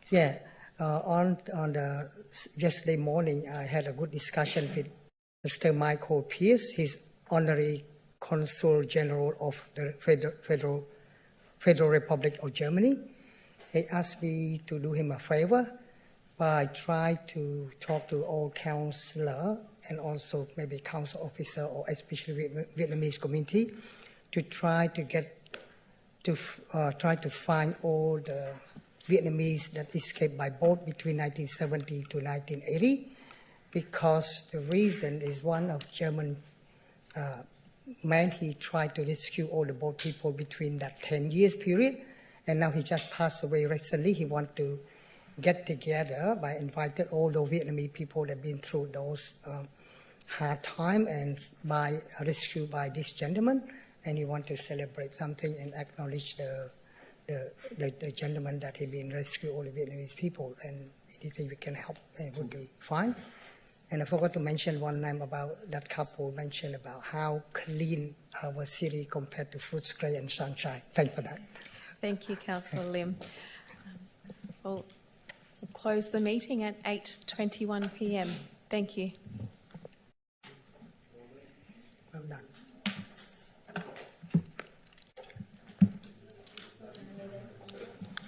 Yeah, on the yesterday morning, I had a good discussion with Mr. Michael Pierce, his Honorary Consul General of the Federal Republic of Germany. He asked me to do him a favor by trying to talk to all councillor and also maybe council officer or especially Vietnamese community to try to find all the Vietnamese that escaped by boat between 1970 to 1980, because the reason is one of German man, he tried to rescue all the boat people between that 10 years period, and now he just passed away recently. He want to get together by inviting all the Vietnamese people that have been through those hard time and by rescued by this gentleman, and he want to celebrate something and acknowledge the gentleman that he been rescued all the Vietnamese people, and anything we can help, it would be fine. And I forgot to mention one name about that couple mentioned about how clean our city compared to Footscray and Sunshine. Thank you for that. Thank you, Councillor Lim. We'll close the meeting at 8:21 p.m. Thank you.